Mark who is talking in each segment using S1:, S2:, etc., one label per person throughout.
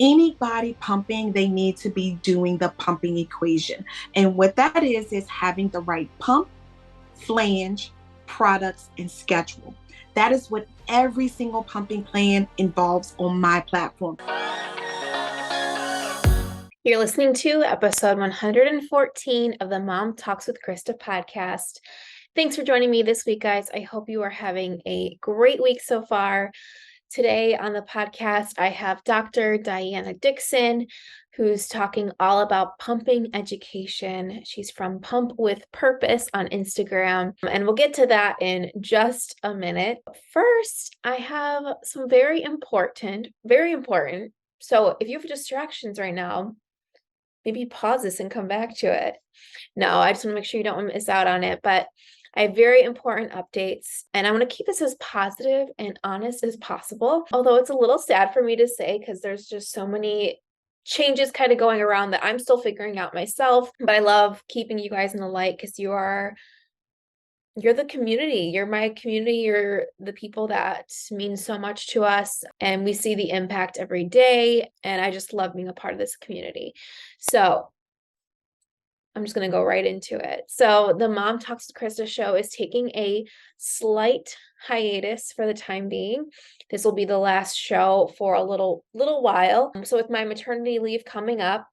S1: Anybody pumping, they need to be doing the pumping equation. And what that is having the right pump, flange, products, and schedule. That is what every single pumping plan involves on my platform.
S2: You're listening to episode 114 of the Mom Talks with Christa podcast. Thanks for joining me this week, guys. I hope you are having a great week so far. Today on the podcast, I have Dr. Dianna Dixon, who's talking all about pumping education. She's from Pump with Purpose on Instagram, and we'll get to that in just a minute. First, I have some very important. So if you have distractions right now, maybe pause this and come back to it. No, I just want to make sure you don't miss out on it. But I have very important updates, and I want to keep this as positive and honest as possible. Although it's a little sad for me to say because there's just so many changes kind of going around that I'm still figuring out myself. But I love keeping you guys in the light because you're the community. You're my community. You're the people that mean so much to us. And we see the impact every day. And I just love being a part of this community. So I'm just going to go right into it. So the Mom Talks with Christa show is taking a slight hiatus for the time being. This will be the last show for a little while. So with my maternity leave coming up,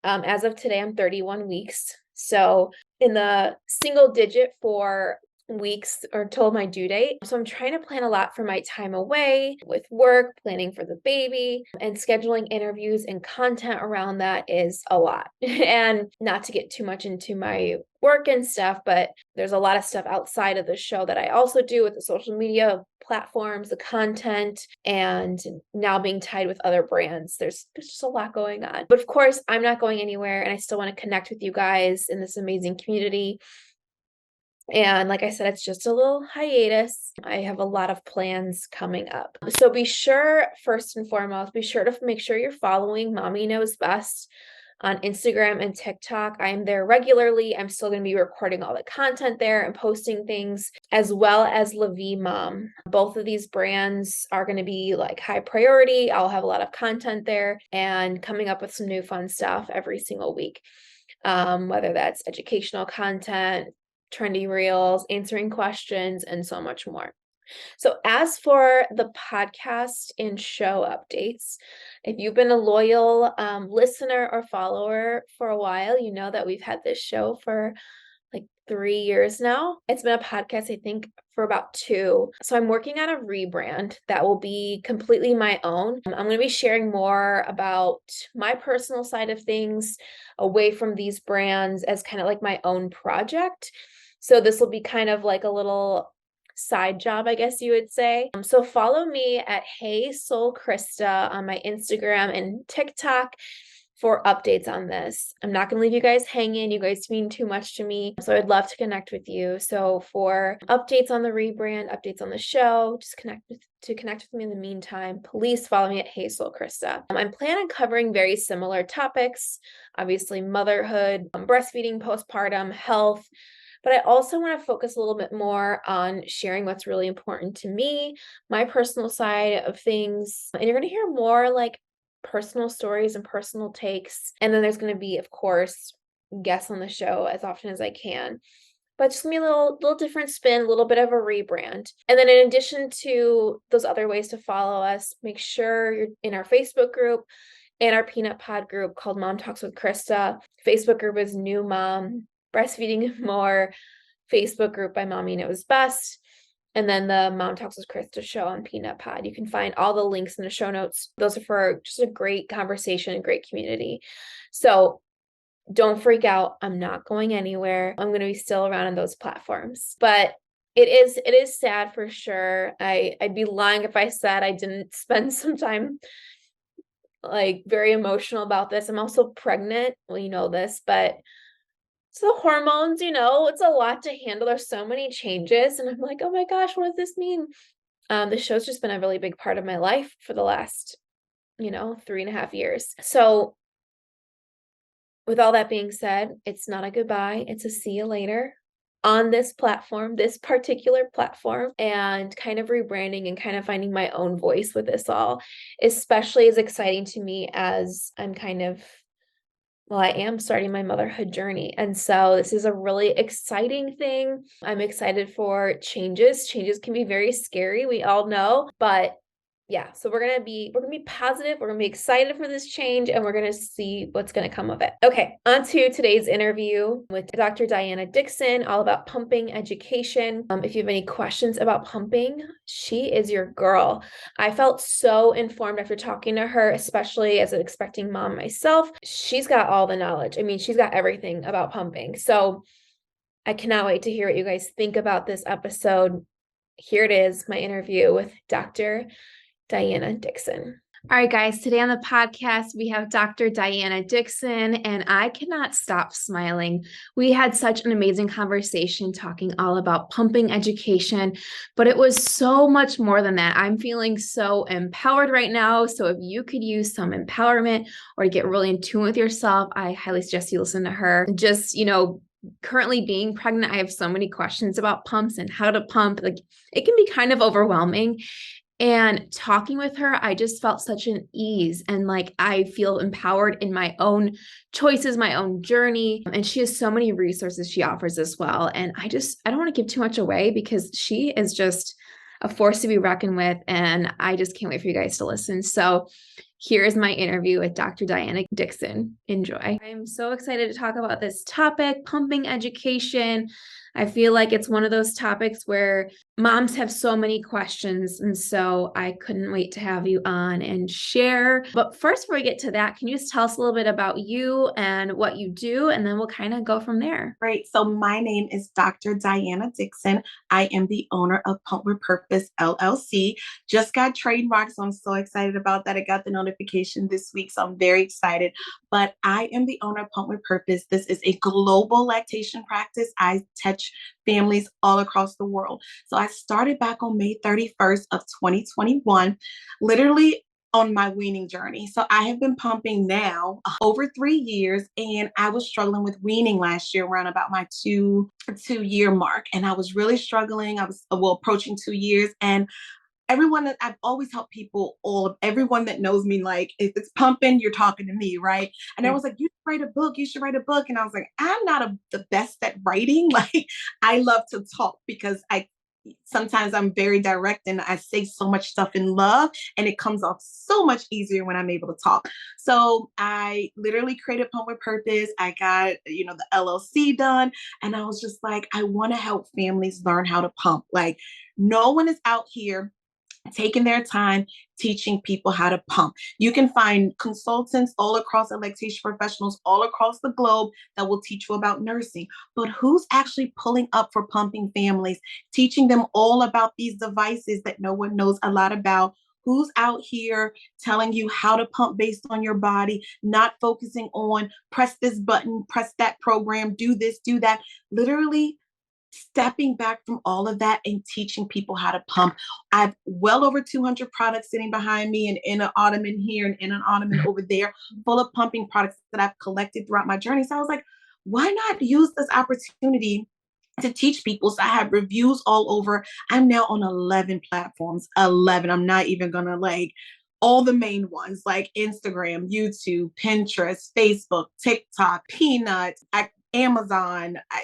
S2: as of today, I'm 31 weeks. So in the single digit for weeks or till my due date. So I'm trying to plan a lot for my time away with work, planning for the baby, and scheduling interviews and content around that is a lot. And not to get too much into my work and stuff, but there's a lot of stuff outside of the show that I also do with the social media platforms, the content, and now being tied with other brands. There's just a lot going on. But of course, I'm not going anywhere, and I still want to connect with you guys in this amazing community. And like I said, it's just a little hiatus. I have a lot of plans coming up. So be sure, first and foremost, be sure to make sure you're following Mommy Knows Best on Instagram and TikTok. I am there regularly. I'm still going to be recording all the content there and posting things, as well as La Vie Mom. Both of these brands are going to be like high priority. I'll have a lot of content there and coming up with some new fun stuff every single week. Whether that's educational content, trendy reels, answering questions, and so much more. So as for the podcast and show updates, if you've been a loyal listener or follower for a while, you know that we've had this show for like 3 years now. It's been a podcast, I think, for about 2. So I'm working on a rebrand that will be completely my own. I'm going to be sharing more about my personal side of things away from these brands as kind of like my own project. So this will be kind of like a little side job, I guess you would say. So follow me at Hey Soul Christa on my Instagram and TikTok for updates on this. I'm not going to leave you guys hanging. You guys mean too much to me. So I'd love to connect with you. So for updates on the rebrand, updates on the show, just connect with me in the meantime, please follow me at Hey Soul Christa. I'm planning on covering very similar topics, obviously motherhood, breastfeeding, postpartum, health, but I also want to focus a little bit more on sharing what's really important to me, my personal side of things. And you're going to hear more like personal stories and personal takes. And then there's going to be, of course, guests on the show as often as I can. But just gonna be a little different spin, a little bit of a rebrand. And then in addition to those other ways to follow us, make sure you're in our Facebook group and our Peanut Pod group called Mom Talks with Christa. Facebook group is New Mom Breastfeeding More, Facebook group by Mommy Knows Best, and then the Mom Talks with Christa show on Peanut Pod. You can find all the links in the show notes. Those are for just a great conversation and great community. So don't freak out. I'm not going anywhere. I'm going to be still around on those platforms. But it is sad for sure. I'd be lying if I said I didn't spend some time like very emotional about this. I'm also pregnant. Well, you know this, but so hormones, it's a lot to handle. There's so many changes. And I'm like, oh my gosh, what does this mean? The show's just been a really big part of my life for the last, 3.5 years. So with all that being said, it's not a goodbye. It's a see you later. on this platform, this particular platform, and kind of rebranding and kind of finding my own voice with this all, especially as exciting to me as I am starting my motherhood journey. And so this is a really exciting thing. I'm excited for changes. Changes can be very scary, we all know, but yeah, so we're going to be positive, we're going to be excited for this change, and we're going to see what's going to come of it. Okay, on to today's interview with Dr. Dianna Dixon, all about pumping education. If you have any questions about pumping, she is your girl. I felt so informed after talking to her, especially as an expecting mom myself. She's got all the knowledge. I mean, she's got everything about pumping. So I cannot wait to hear what you guys think about this episode. Here it is, my interview with Dr. Dianna Dixon. All right, guys, today on the podcast, we have Dr. Dianna Dixon, and I cannot stop smiling. We had such an amazing conversation talking all about pumping education, but it was so much more than that. I'm feeling so empowered right now. So if you could use some empowerment or to get really in tune with yourself, I highly suggest you listen to her. Just, currently being pregnant, I have so many questions about pumps and how to pump. Like, it can be kind of overwhelming. And talking with her, I just felt such an ease, and like I feel empowered in my own choices, my own journey. And she has so many resources she offers as well. And I don't want to give too much away because she is just a force to be reckoned with. And I just can't wait for you guys to listen. So here is my interview with Dr. Dianna Dixon. Enjoy. I'm so excited to talk about this topic, pumping education. I feel like it's one of those topics where moms have so many questions. And so I couldn't wait to have you on and share. But first, before we get to that, can you just tell us a little bit about you and what you do? And then we'll kind of go from there.
S1: Great. So my name is Dr. Dianna Dixon. I am the owner of Pump with Purpose, LLC. Just got trademarked, so I'm so excited about that. I got the notification this week, so I'm very excited. But I am the owner of Pump with Purpose. This is a global lactation practice. I touch families all across the world. So I started back on May 31st of 2021, literally on my weaning journey. So I have been pumping now over 3 years, and I was struggling with weaning last year around about my two-year mark. And I was really struggling. I was approaching 2 years, and everyone that I've always helped people, everyone that knows me, like, if it's pumping, you're talking to me, right? And I was like, you should write a book. You should write a book. And I was like, I'm not the best at writing. Like, I love to talk because sometimes I'm very direct and I say so much stuff in love, and it comes off so much easier when I'm able to talk. So I literally created Pump with Purpose. I got, the LLC done, and I was just like, I want to help families learn how to pump. Like, no one is out here taking their time teaching people how to pump. You can find consultants all across, and lactation professionals all across the globe that will teach you about nursing. But who's actually pulling up for pumping families, teaching them all about these devices that no one knows a lot about? Who's out here telling you how to pump based on your body, not focusing on press this button, press that program, do this, do that? Literally stepping back from all of that and teaching people how to pump. I have well over 200 products sitting behind me, and in an ottoman here and in an ottoman over there, full of pumping products that I've collected throughout my journey. So I was like, why not use this opportunity to teach people? So I have reviews all over. I'm now on 11 platforms. 11. I'm not even going to all the main ones like Instagram, YouTube, Pinterest, Facebook, TikTok, Peanuts, Amazon. I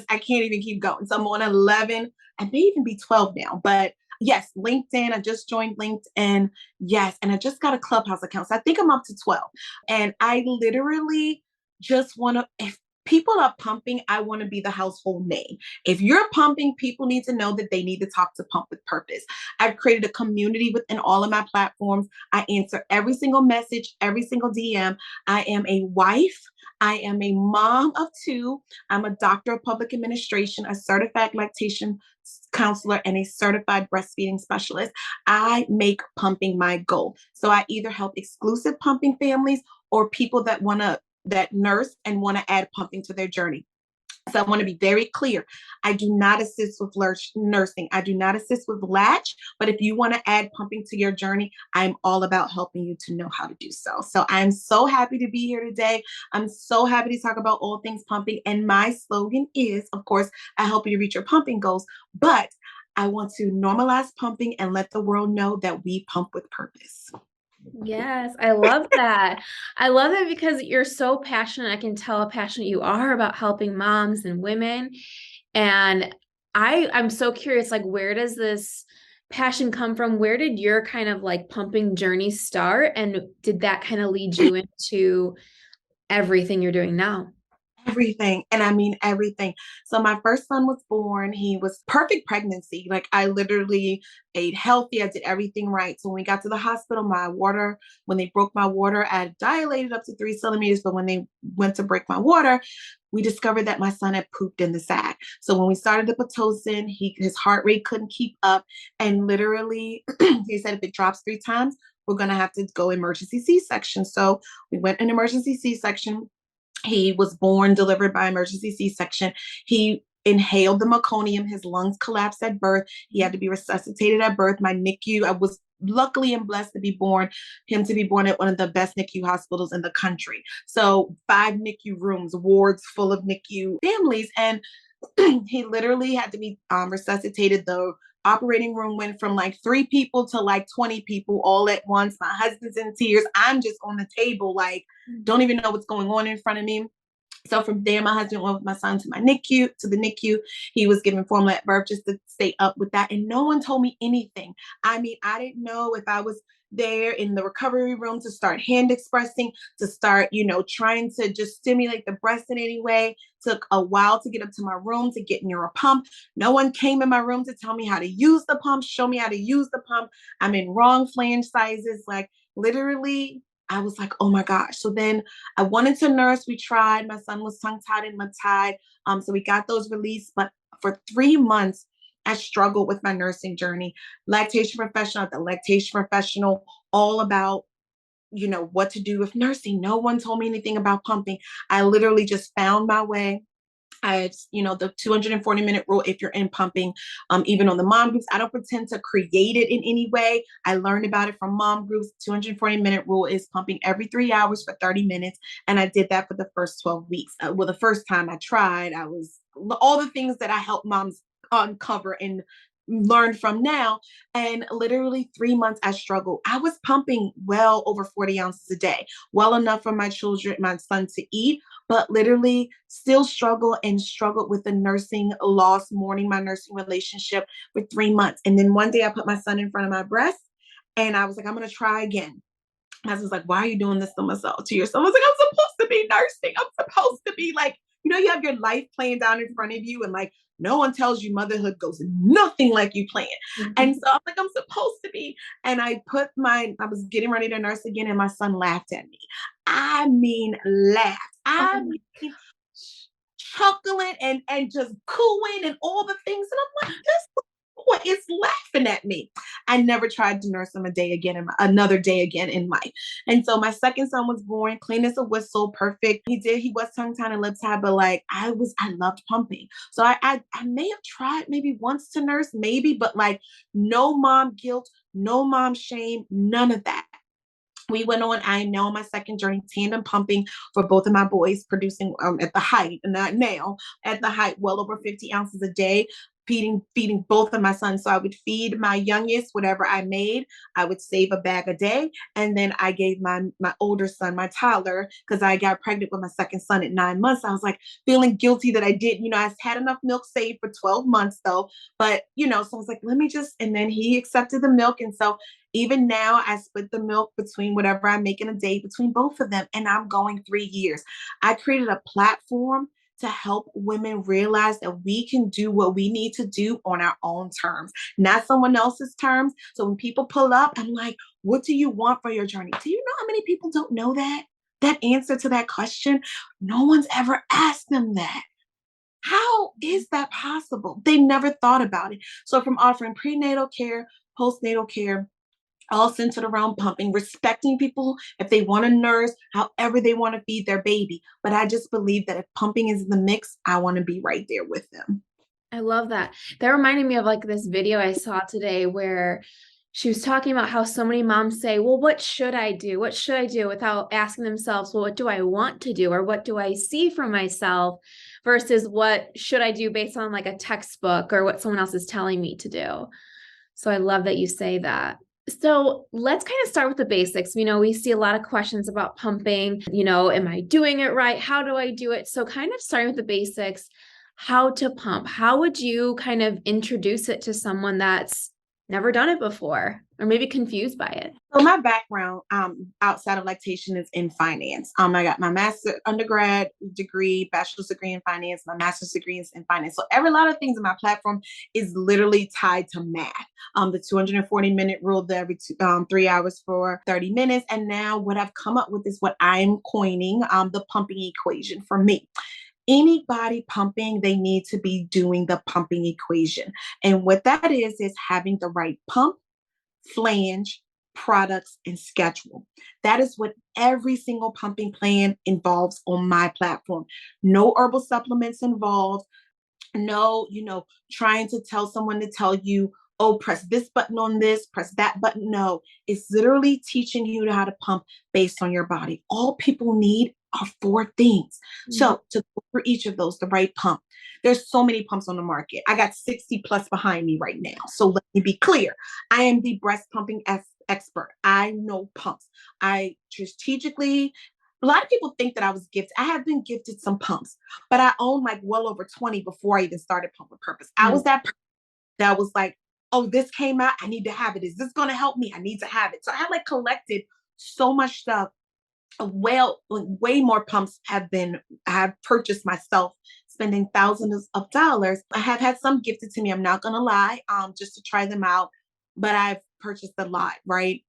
S1: can't even keep going. So I'm on 11. I may even be 12 now, but yes, LinkedIn. I just joined LinkedIn. Yes. And I just got a Clubhouse account. So I think I'm up to 12. And I literally just want to, if people are pumping, I want to be the household name. If you're pumping, people need to know that they need to talk to Pump with Purpose. I've created a community within all of my platforms. I answer every single message, every single DM. I am a wife. I am a mom of 2. I'm a doctor of public administration, a certified lactation counselor, and a certified breastfeeding specialist. I make pumping my goal. So I either help exclusive pumping families or people that nurse and want to add pumping to their journey. So I want to be very clear. I do not assist with nursing. I do not assist with latch. But if you want to add pumping to your journey, I'm all about helping you to know how to do so. So I'm so happy to be here today. I'm so happy to talk about all things pumping. And my slogan is, of course, I help you to reach your pumping goals. But I want to normalize pumping and let the world know that we pump with purpose.
S2: Yes, I love that. I love it because you're so passionate. I can tell how passionate you are about helping moms and women. And I'm so curious, like, where does this passion come from? Where did your kind of like pumping journey start? And did that kind of lead you into everything you're doing now?
S1: Everything. And I mean everything. So my first son was born. He was perfect pregnancy. Like I literally ate healthy. I did everything right. So when we got to the hospital, when they broke my water, I dilated up to 3 centimeters. But when they went to break my water, we discovered that my son had pooped in the sac. So when we started the Pitocin, his heart rate couldn't keep up. And literally, he said, if it drops 3 times, we're going to have to go emergency C-section. So we went an emergency C-section. He was born, delivered by emergency C-section. He inhaled the meconium. His lungs collapsed at birth. He had to be resuscitated at birth. My NICU, I was luckily and blessed to be born at one of the best NICU hospitals in the country. So 5 NICU rooms, wards full of NICU families. And he literally had to be resuscitated. The operating room went from like 3 people to like 20 people all at once. My husband's in tears. I'm just on the table, like, don't even know what's going on in front of me. So from there, my husband went with my son to the NICU. He was given formula at birth just to stay up with that. And no one told me anything. I mean, I didn't know if I was there in the recovery room to start hand expressing, to start, trying to just stimulate the breast in any way. Took a while to get up to my room to get near a pump. No one came in my room to tell me how to use the pump, show me how to use the pump. I'm in wrong flange sizes. Like literally, I was like, oh my gosh. So then I wanted to nurse. We tried. My son was tongue-tied and lip-tied. So we got those released. But for 3 months, I struggled with my nursing journey. Lactation professional at the lactation professional, all about, what to do with nursing. No one told me anything about pumping. I literally just found my way. The 240-minute rule if you're in pumping, even on the mom groups. I don't pretend to create it in any way. I learned about it from mom groups. 240-minute rule is pumping every 3 hours for 30 minutes. And I did that for the first 12 weeks. The first time I tried, I was all the things that I help moms uncover and learn from now. And literally 3 months I struggled. I was pumping well over 40 ounces a day, well enough for my son to eat, but literally still struggled with the nursing loss, mourning my nursing relationship for 3 months. And then one day I put my son in front of my breast and I was like, I'm going to try again. My husband's like, why are you doing this to myself, to yourself? I was like, I'm supposed to be nursing. I'm supposed to be like, you have your life playing down in front of you and like, no one tells you motherhood goes nothing like you plan. Mm-hmm. And so I'm like, I'm supposed to be. And I was getting ready to nurse again and my son laughed at me. I mean, laughed. I mean, chuckling and just cooing and all the things. And I'm like, this boy is laughing at me. I never tried to nurse him another day again in life. And so my second son was born, clean as a whistle, perfect. He was tongue-tied and lip-tied, but like I loved pumping. So I may have tried maybe once to nurse, maybe, but like no mom guilt, no mom shame, none of that. We went on, I am now on my second journey, tandem pumping for both of my boys, producing at the height, not now, at the height, well over 50 ounces a day, feeding both of my sons. So I would feed my youngest whatever I made. I would save a bag a day. And then I gave my older son, my toddler, because I got pregnant with my second son at 9 months. I was like feeling guilty that I did, I had enough milk saved for 12 months though. But, so I was like, and then he accepted the milk. And so even now, I split the milk between whatever I make in a day between both of them, and I'm going 3 years. I created a platform to help women realize that we can do what we need to do on our own terms, not someone else's terms. So when people pull up, I'm like, what do you want for your journey? Do you know how many people don't know that answer to that question? No one's ever asked them that. How is that possible? They never thought about it. So from offering prenatal care, postnatal care, all centered around pumping, respecting people if they want to nurse, however they want to feed their baby. But I just believe that if pumping is in the mix, I want to be right there with them.
S2: I love that. That reminded me of like this video I saw today where she was talking about how so many moms say, well, what should I do? What should I do, without asking themselves, well, what do I want to do? Or what do I see for myself versus what should I do based on like a textbook or what someone else is telling me to do? So I love that you say that. So let's kind of start with the basics. We see a lot of questions about pumping, am I doing it right? How do I do it? So kind of starting with the basics, how to pump. How would you kind of introduce it to someone that's never done it before or maybe confused by it?
S1: So my background outside of lactation is in finance. I got my undergrad degree, bachelor's degree in finance, my master's degree is in finance. So every lot of things in my platform is literally tied to math. The 240-minute rule, the every 3 hours for 30 minutes. And now what I've come up with is what I'm coining the pumping equation for me. Anybody pumping, they need to be doing the pumping equation. And what that is having the right pump, flange, products, and schedule. That is what every single pumping plan involves on my platform. No herbal supplements involved. No, trying to tell someone to tell you, oh, press this button on this, press that button. No, it's literally teaching you how to pump based on your body. All people need are 4 things. So to go for each of those, the right pump. There's so many pumps on the market. I got 60 plus behind me right now. So let me be clear. I am the breast pumping expert. I know pumps. I strategically, a lot of people think that I was gifted. I have been gifted some pumps, but I owned like well over 20 before I even started Pump with Purpose. I was that person that was like, oh, this came out. I need to have it. Is this going to help me? I need to have it. So I had like collected so much stuff. Well, way more pumps I have purchased myself, spending thousands of dollars. I have had some gifted to me. I'm not going to lie, just to try them out, but I've purchased a lot, right?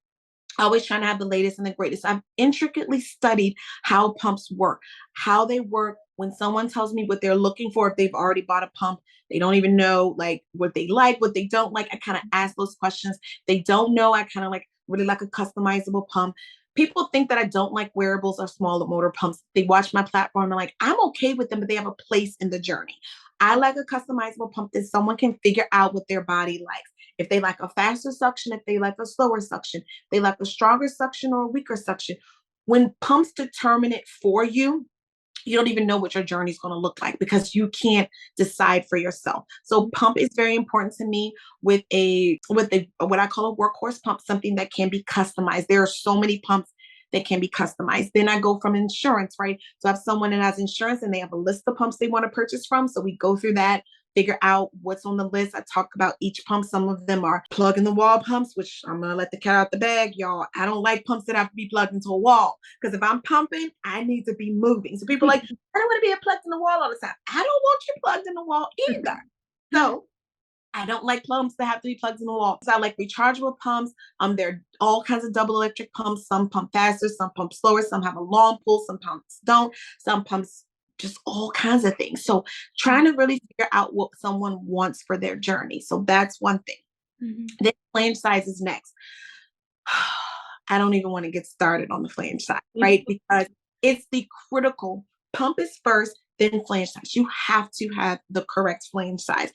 S1: Always trying to have the latest and the greatest. I've intricately studied how pumps work, how they work. When someone tells me what they're looking for, if they've already bought a pump, they don't even know like what they like, what they don't like. I kind of ask those questions. They don't know. I kind of like really like a customizable pump. People think that I don't like wearables or smaller motor pumps. They watch my platform and like, I'm okay with them, but they have a place in the journey. I like a customizable pump that someone can figure out what their body likes. If they like a faster suction, if they like a slower suction, they like a stronger suction or a weaker suction. When pumps determine it for you, you don't even know what your journey is going to look like because you can't decide for yourself. So pump is very important to me with a what I call a workhorse pump, something that can be customized. There are so many pumps that can be customized. Then I go from insurance, right? So I have someone that has insurance and they have a list of pumps they want to purchase from. So we go through that, figure out what's on the list. I talk about each pump. Some of them are plug in the wall pumps, which I'm going to let the cat out the bag, y'all. I don't like pumps that have to be plugged into a wall because if I'm pumping, I need to be moving. So people are like, I don't want to be plugged in the wall all the time. I don't want you plugged in the wall either. So I don't like pumps that have to be plugged in the wall. So I like rechargeable pumps. There are all kinds of double electric pumps. Some pump faster, some pump slower, some have a long pull, some pumps don't, some pumps just all kinds of things. So trying to really figure out what someone wants for their journey. So that's one thing. Then flange size is next. I don't even want to get started on the flange size, right? Because it's the critical. Pump is first, then flange size. You have to have the correct flange size.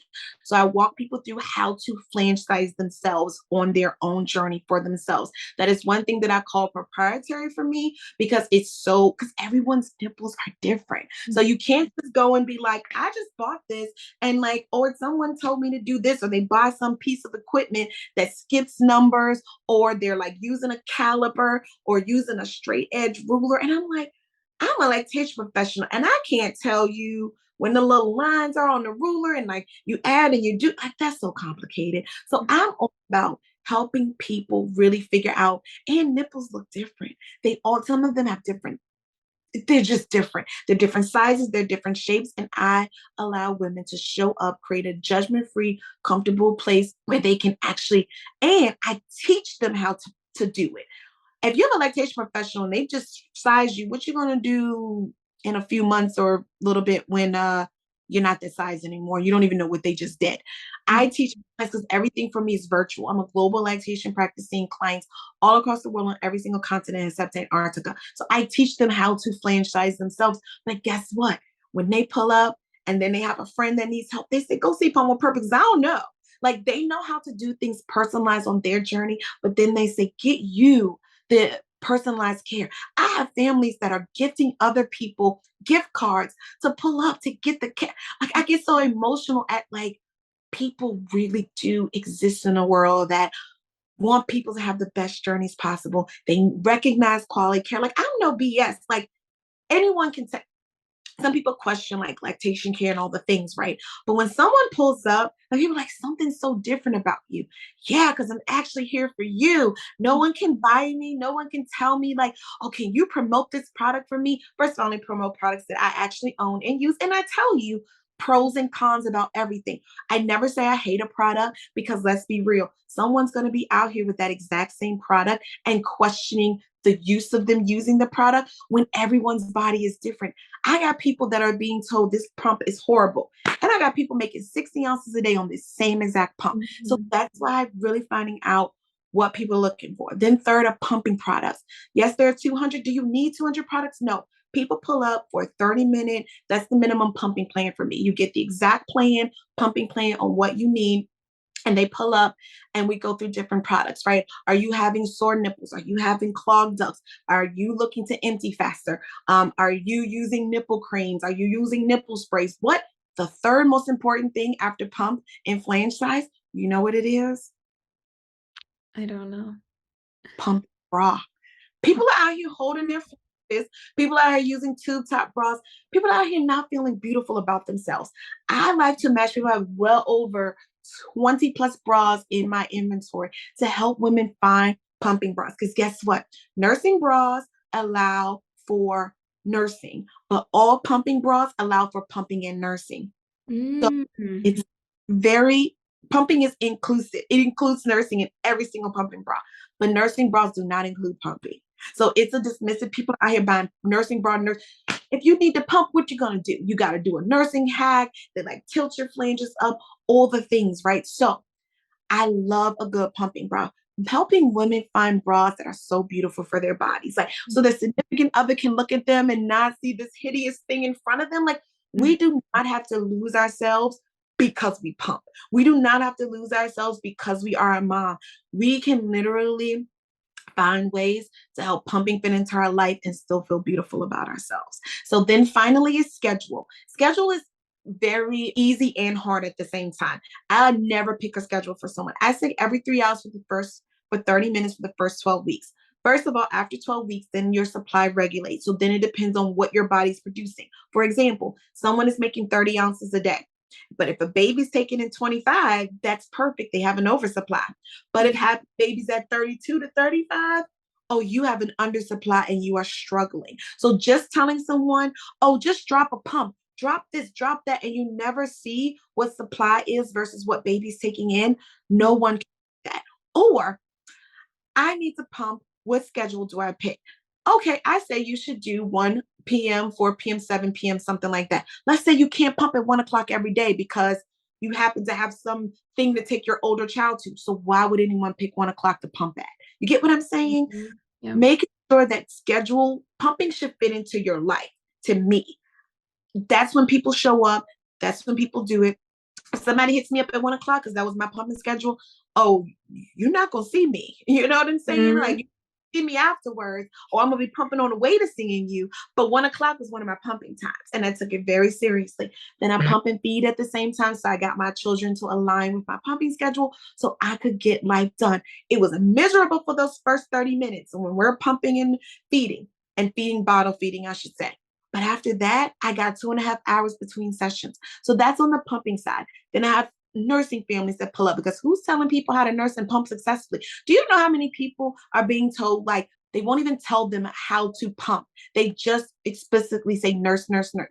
S1: So I walk people through how to flange size themselves on their own journey for themselves. That is one thing that I call proprietary for me because because everyone's nipples are different. So you can't just go and be like, I just bought this and like, or someone told me to do this, or they buy some piece of equipment that skips numbers, or they're like using a caliper or using a straight edge ruler. And I'm like, I'm a lactation professional and I can't tell you when the little lines are on the ruler and like you add and you do, like that's so complicated. So I'm all about helping people really figure out, and nipples look different. Some of them have they're just different. They're different sizes, they're different shapes. And I allow women to show up, create a judgment-free, comfortable place where they can and I teach them how to do it. If you're a lactation professional and they just size you, what you're going to do in a few months or a little bit when you're not that size anymore. You don't even know what they just did. I teach because everything for me is virtual. I'm a global lactation practicing clients all across the world on every single continent except Antarctica. So I teach them how to flange size themselves. But guess what? When they pull up and then they have a friend that needs help, they say, go see Pump with Purpose. I don't know. Like they know how to do things personalized on their journey, but then they say, get you the personalized care. I have families that are gifting other people gift cards to pull up to get the care. Like I get so emotional at like people really do exist in a world that want people to have the best journeys possible. They recognize quality care. Like I don't know BS. Like anyone can say some people question like lactation care and all the things, right? But when someone pulls up, like people are like something's so different about you. Yeah, because I'm actually here for you. No one can buy me. No one can tell me like, oh, can you promote this product for me? First, I only promote products that I actually own and use, and I tell you pros and cons about everything. I never say I hate a product because let's be real, someone's going to be out here with that exact same product and questioning the use of them using the product when everyone's body is different. I got people that are being told this pump is horrible. And I got people making 60 ounces a day on this same exact pump. So that's why I'm really finding out what people are looking for. Then third are pumping products. Yes, there are 200. Do you need 200 products? No. People pull up for a 30-minute. That's the minimum pumping plan for me. You get the exact plan, pumping plan on what you need. And they pull up and we go through different products, right? Are you having sore nipples? Are you having clogged ducts? Are you looking to empty faster? Are you using nipple creams? Are you using nipple sprays? What? The third most important thing after pump and flange size, you know what it is?
S2: I don't know.
S1: Pump bra. People are out here holding their fist. People are out here using tube top bras. People are out here not feeling beautiful about themselves. I like to match people. I have well over 20 plus bras in my inventory to help women find pumping bras. Because guess what? Nursing bras allow for nursing, but all pumping bras allow for pumping and nursing. So it's very pumping is inclusive. It includes nursing in every single pumping bra, but nursing bras do not include pumping. So it's a dismissive. People out here buying nursing bra. If you need to pump, what you gonna do? You got to do a nursing hack. They like tilt your flanges up, all the things, right? So I love a good pumping bra. Helping women find bras that are so beautiful for their bodies. Like, so the significant other can look at them and not see this hideous thing in front of them. Like, we do not have to lose ourselves because we pump. We do not have to lose ourselves because we are a mom. We can literally find ways to help pumping fit into our life and still feel beautiful about ourselves. So then finally is schedule. Schedule is very easy and hard at the same time. I never pick a schedule for someone. I say every 3 hours for 30 minutes for the first 12 weeks. First of all, after 12 weeks, then your supply regulates. So then it depends on what your body's producing. For example, someone is making 30 ounces a day. But if a baby's taking in 25, that's perfect. They have an oversupply. But if babies at 32 to 35, oh, you have an undersupply and you are struggling. So just telling someone, oh, just drop a pump, drop this, drop that, and you never see what supply is versus what baby's taking in, no one can do that. Or I need to pump. What schedule do I pick? Okay, I say you should do 1 p.m., 4 p.m., 7 p.m., something like that. Let's say you can't pump at 1 o'clock every day because you happen to have something to take your older child to. So why would anyone pick 1 o'clock to pump at? You get what I'm saying?
S2: Yeah.
S1: Making sure that schedule pumping should fit into your life. To me, that's when people show up. That's when people do it. If somebody hits me up at 1 o'clock because that was my pumping schedule, oh, you're not gonna see me. You know what I'm saying? Like you see me afterwards, or I'm gonna be pumping on the way to seeing you. But 1 o'clock was one of my pumping times, and I took it very seriously. Then I pump and feed at the same time, so I got my children to align with my pumping schedule, so I could get life done. It was miserable for those first 30 minutes, and when we're pumping and feeding bottle feeding, I should say. But after that, I got 2.5 hours between sessions. So that's on the pumping side. Then I have nursing families that pull up because who's telling people how to nurse and pump successfully? Do you know how many people are being told like they won't even tell them how to pump? They just explicitly say nurse, nurse, nurse.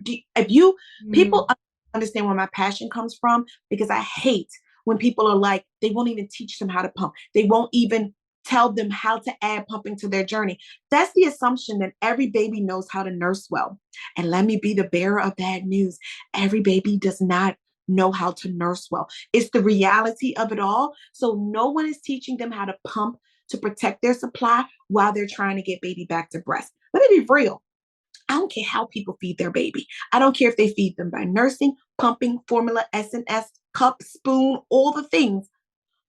S1: People understand where my passion comes from, because I hate when people are like, they won't even teach them how to pump. They won't even tell them how to add pumping to their journey. That's the assumption that every baby knows how to nurse well. And let me be the bearer of bad news. Every baby does not know how to nurse well. It's the reality of it all. So no one is teaching them how to pump to protect their supply while they're trying to get baby back to breast. Let me be real. I don't care how people feed their baby. I don't care if they feed them by nursing, pumping, formula, S&S, cup, spoon, all the things.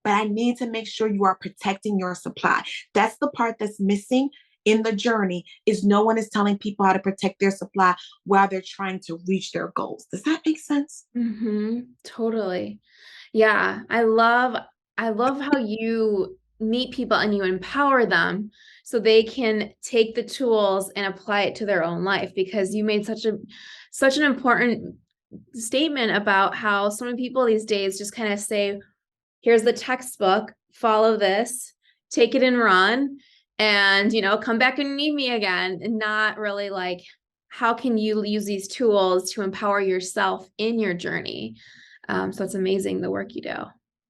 S1: But I need to make sure you are protecting your supply. That's the part that's missing in the journey, is no one is telling people how to protect their supply while they're trying to reach their goals. Does that make sense?
S2: Totally. Yeah. I love how you meet people and you empower them so they can take the tools and apply it to their own life, because you made such an important statement about how so many people these days just kind of say, here's the textbook, follow this, take it and run, and come back and need me again, and not really like, how can you use these tools to empower yourself in your journey? So it's amazing the work you do.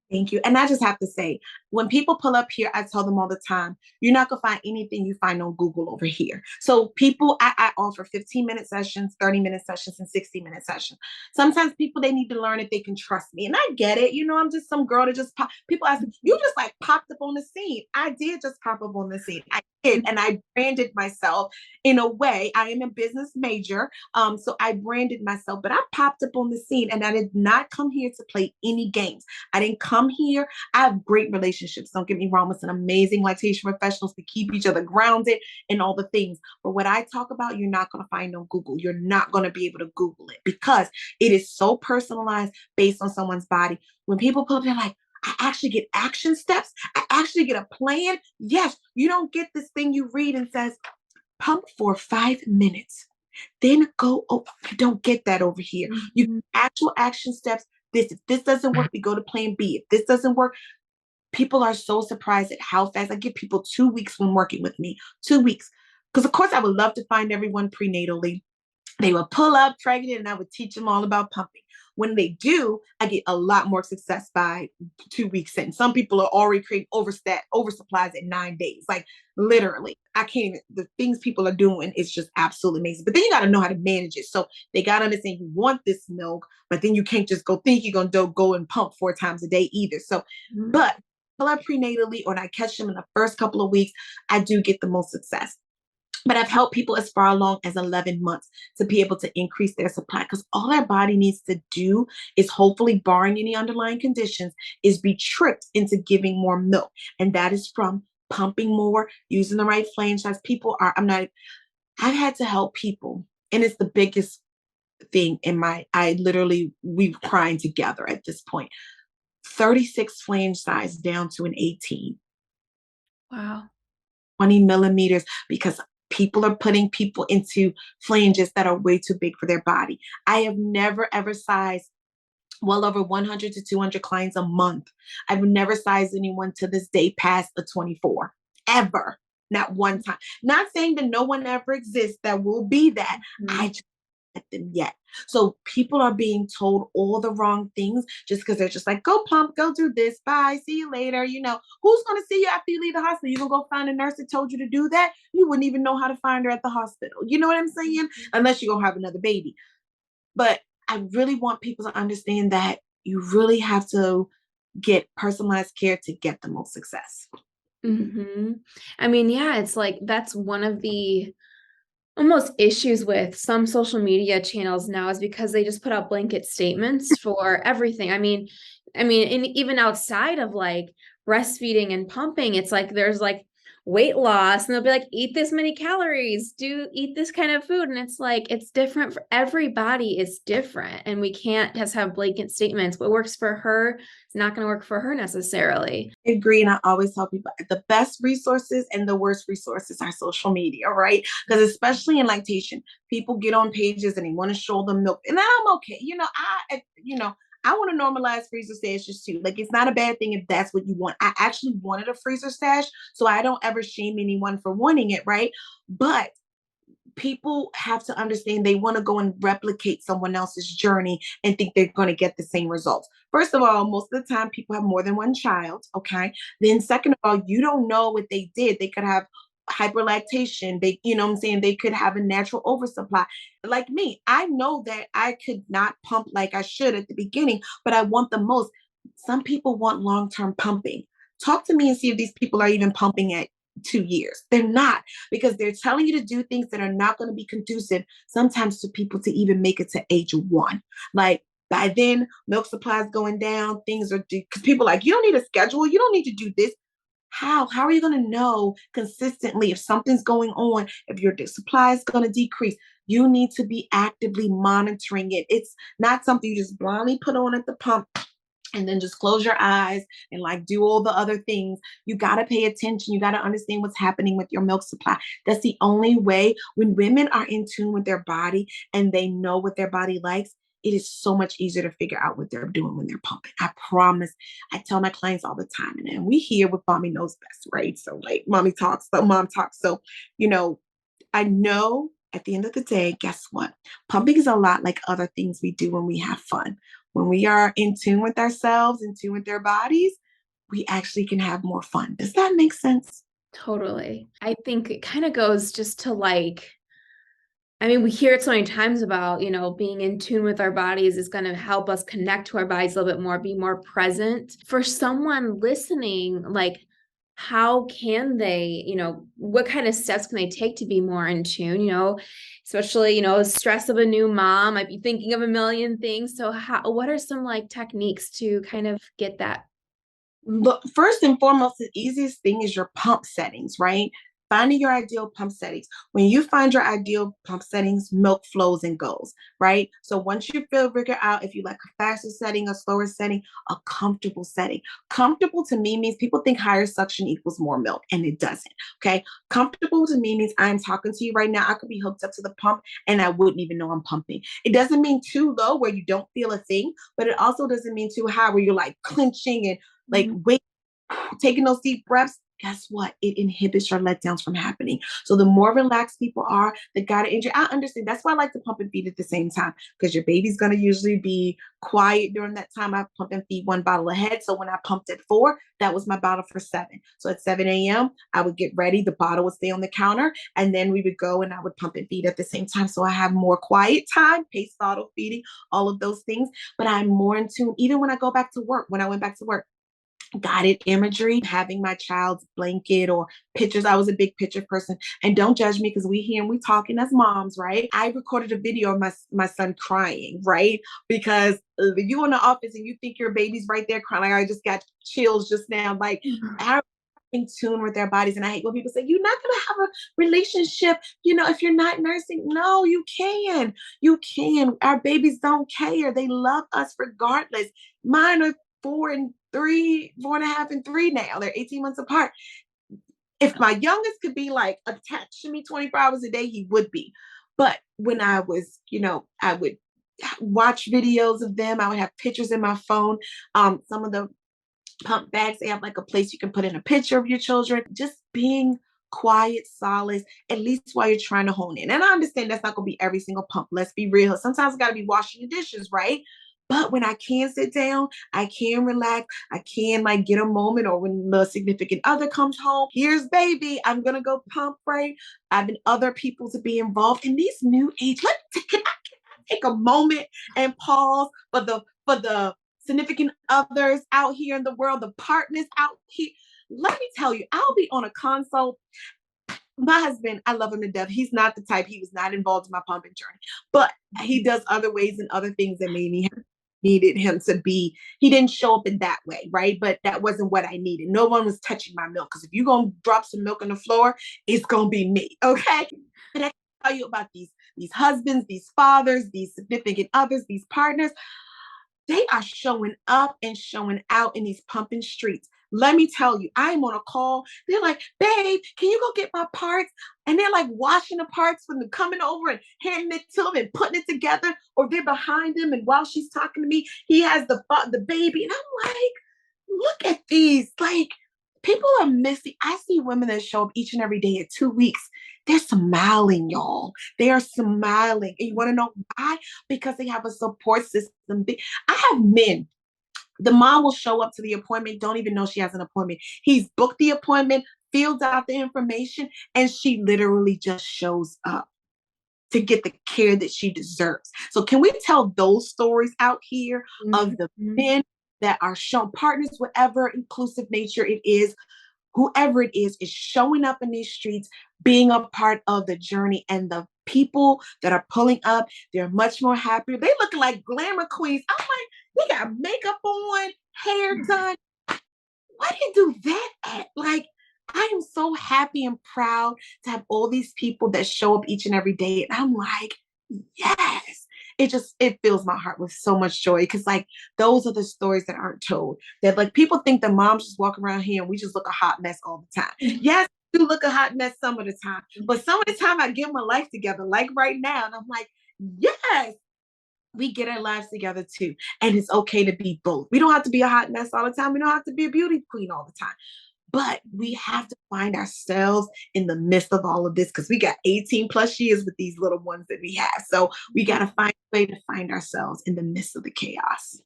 S1: Thank you. And I just have to say, when people pull up here, I tell them all the time, you're not going to find anything you find on Google over here. So people, I offer 15-minute sessions, 30-minute sessions, and 60-minute sessions. Sometimes people, they need to learn if they can trust me. And I get it. I'm just some girl that just pop. People ask me, you just like popped up on the scene. I did just pop up on the scene. I did. And I branded myself in a way. I am a business major. So I branded myself, but I popped up on the scene, and I did not come here to play any games. I didn't come here. I have great relationships. Don't get me wrong, with some amazing lactation professionals to keep each other grounded and all the things. But what I talk about, you're not going to find on Google. You're not going to be able to Google it, because it is so personalized based on someone's body. When people put up, they're like, I actually get action steps. I actually get a plan. Yes, you don't get this thing you read and says, pump for 5 minutes. Then go, oh, you don't get that over here. You actual action steps. If this doesn't work, we go to plan B. If this doesn't work, people are so surprised at how fast I give people 2 weeks when working with me. 2 weeks. Because of course I would love to find everyone prenatally. They would pull up pregnant and I would teach them all about pumping. When they do, I get a lot more success by 2 weeks in. Some people are already creating oversupplies at 9 days. Like literally, I can't even, the things people are doing is just absolutely amazing. But then you got to know how to manage it. So they got to understand you want this milk, but then you can't just go think you're going to go and pump 4 times a day either. So, but pull up prenatally, or I catch them in the first couple of weeks, I do get the most success. But I've helped people as far along as 11 months to be able to increase their supply, because all our body needs to do is, hopefully barring any underlying conditions, is be tricked into giving more milk. And that is from pumping more, using the right flange size. I've had to help people. And it's the biggest thing we crying together at this point. 36 flange size down to an 18.
S2: Wow.
S1: 20 millimeters, because people are putting people into flanges that are way too big for their body. I have never ever sized well over 100 to 200 clients a month. I've never sized anyone to this day past a 24, ever. Not one time. Not saying that no one ever exists that will be that. I just at them yet. So people are being told all the wrong things just because they're just like, go pump, go do this, bye, see you later. Who's going to see you after you leave the hospital? You going to go find a nurse that told you to do that? You wouldn't even know how to find her at the hospital. You know what I'm saying? Unless you're going to have another baby. But I really want people to understand that you really have to get personalized care to get the most success.
S2: I mean, yeah, it's like, that's one of the almost issues with some social media channels now, is because they just put out blanket statements for everything. I mean, and even outside of like breastfeeding and pumping, it's like there's like weight loss, and they'll be like, eat this many calories, eat this kind of food. And it's like, it's different for everybody, is different. And we can't just have blanket statements. What works for her is not going to work for her necessarily.
S1: I agree. And I always tell people the best resources and the worst resources are social media, right? Because especially in lactation, people get on pages and they want to show them milk. And I'm okay. I want to normalize freezer stashes too. Like, it's not a bad thing if that's what you want. I actually wanted a freezer stash, so I don't ever shame anyone for wanting it, right? But people have to understand they want to go and replicate someone else's journey and think they're going to get the same results. First of all, most of the time people have more than one child. Okay. Then second of all, you don't know what they did. They could have hyperlactation. They, you know what I'm saying? They could have a natural oversupply. Like me, I know that I could not pump like I should at the beginning, but I want the most. Some people want long-term pumping. Talk to me and see if these people are even pumping at 2 years. They're not, because they're telling you to do things that are not going to be conducive sometimes to people to even make it to age 1. Like by then, milk supply is going down. Things are because people are like, you don't need a schedule. You don't need to do this. How are you going to know consistently if something's going on, if your supply is going to decrease? You need to be actively monitoring it. It's not something you just blindly put on at the pump and then just close your eyes and like do all the other things. You got to pay attention. You got to understand what's happening with your milk supply. That's the only way. When women are in tune with their body and they know what their body likes, it is so much easier to figure out what they're doing when they're pumping. I promise. I tell my clients all the time, and we here with Mommy Knows Best, right? So like Mommy Talks, so Mom Talks. So, you know, I know at the end of the day, guess what? Pumping is a lot like other things we do when we have fun. When we are in tune with ourselves, in tune with their bodies, we actually can have more fun. Does that make sense?
S2: Totally. I think it kind of goes just to like, I mean, we hear it so many times about, being in tune with our bodies is going to help us connect to our bodies a little bit more, be more present. For someone listening, like, how can they, what kind of steps can they take to be more in tune, especially, stress of a new mom, might be thinking of a million things. So what are some like techniques to kind of get that?
S1: Look, first and foremost, the easiest thing is your pump settings, right? Finding your ideal pump settings. When you find your ideal pump settings, milk flows and goes, right? So once you figure out if you like a faster setting, a slower setting, a comfortable setting. Comfortable to me means people think higher suction equals more milk, and it doesn't. Okay. Comfortable to me means I'm talking to you right now. I could be hooked up to the pump and I wouldn't even know I'm pumping. It doesn't mean too low where you don't feel a thing, but it also doesn't mean too high where you're like clenching and like wait, taking those deep breaths. Guess what? It inhibits your letdowns from happening. So the more relaxed people are, the gotta injure. I understand. That's why I like to pump and feed at the same time, because your baby's gonna usually be quiet during that time. I pump and feed one bottle ahead. So when I pumped at 4, that was my bottle for 7. So at 7 a.m., I would get ready. The bottle would stay on the counter, and then we would go and I would pump and feed at the same time. So I have more quiet time, pace bottle feeding, all of those things. But I'm more in tune. Even when I go back to work, when I went back to work, guided imagery, having my child's blanket or pictures. I was a big picture person. And don't judge me because we here and we talking as moms, right? I recorded a video of my son crying, right? Because you in the office and you think your baby's right there crying. Like I just got chills just now. Like our in tune with their bodies. And I hate when people say, you're not going to have a relationship, if you're not nursing. No, you can. You can. Our babies don't care. They love us regardless. Mine are 4.5 and 3 now. They're 18 months apart. If my youngest could be like attached to me 24 hours a day, he would be. But when I was, I would watch videos of them. I would have pictures in my phone. Some of the pump bags, they have like a place you can put in a picture of your children. Just being quiet, solace, at least while you're trying to hone in. And I understand that's not going to be every single pump. Let's be real. Sometimes I got to be washing the dishes, right? But when I can sit down, I can relax, I can like get a moment, or when the significant other comes home, here's baby, I'm gonna go pump, right? I've been other people to be involved in these new age. Can I take a moment and pause for the significant others out here in the world, the partners out here? Let me tell you, I'll be on a consult. My husband, I love him to death. He's not the type, he was not involved in my pumping journey, but he does other ways and other things that made me needed him to be. He didn't show up in that way, right? But that wasn't what I needed. No one was touching my milk, because if you're going to drop some milk on the floor, it's going to be me, okay? And I can tell you about these husbands, these fathers, these significant others, these partners. They are showing up and showing out in these pumping streets. Let me tell you, I'm on a call. They're like, babe, can you go get my parts? And they're like washing the parts when they're coming over and handing it to him and putting it together. Or they're behind him, and while she's talking to me, he has the baby. And I'm like, look at these. Like, People are missing. I see women that show up each and every day at 2 weeks. They're smiling, y'all. They are smiling. And you want to know why? Because they have a support system. I have men. The mom will show up to the appointment, don't even know she has an appointment. He's booked the appointment, fills out the information, and she literally just shows up to get the care that she deserves. So can we tell those stories out here of the men that are shown partners, whatever inclusive nature it is, whoever it is showing up in these streets, being a part of the journey, and the people that are pulling up, they're much more happier. They look like glamour queens. I'm like, they got makeup on, hair done. Why do you do that at? Like, I am so happy and proud to have all these people that show up each and every day. And I'm like, yes. It fills my heart with so much joy because like those are the stories that aren't told. That like people think that moms just walk around here and we just look a hot mess all the time. Yes, we do look a hot mess some of the time, but some of the time I get my life together, like right now, and I'm like, yes, we get our lives together too. And it's okay to be both. We don't have to be a hot mess all the time. We don't have to be a beauty queen all the time. But we have to find ourselves in the midst of all of this because we got 18 plus years with these little ones that we have. So we got to find a way to find ourselves in the midst of the chaos.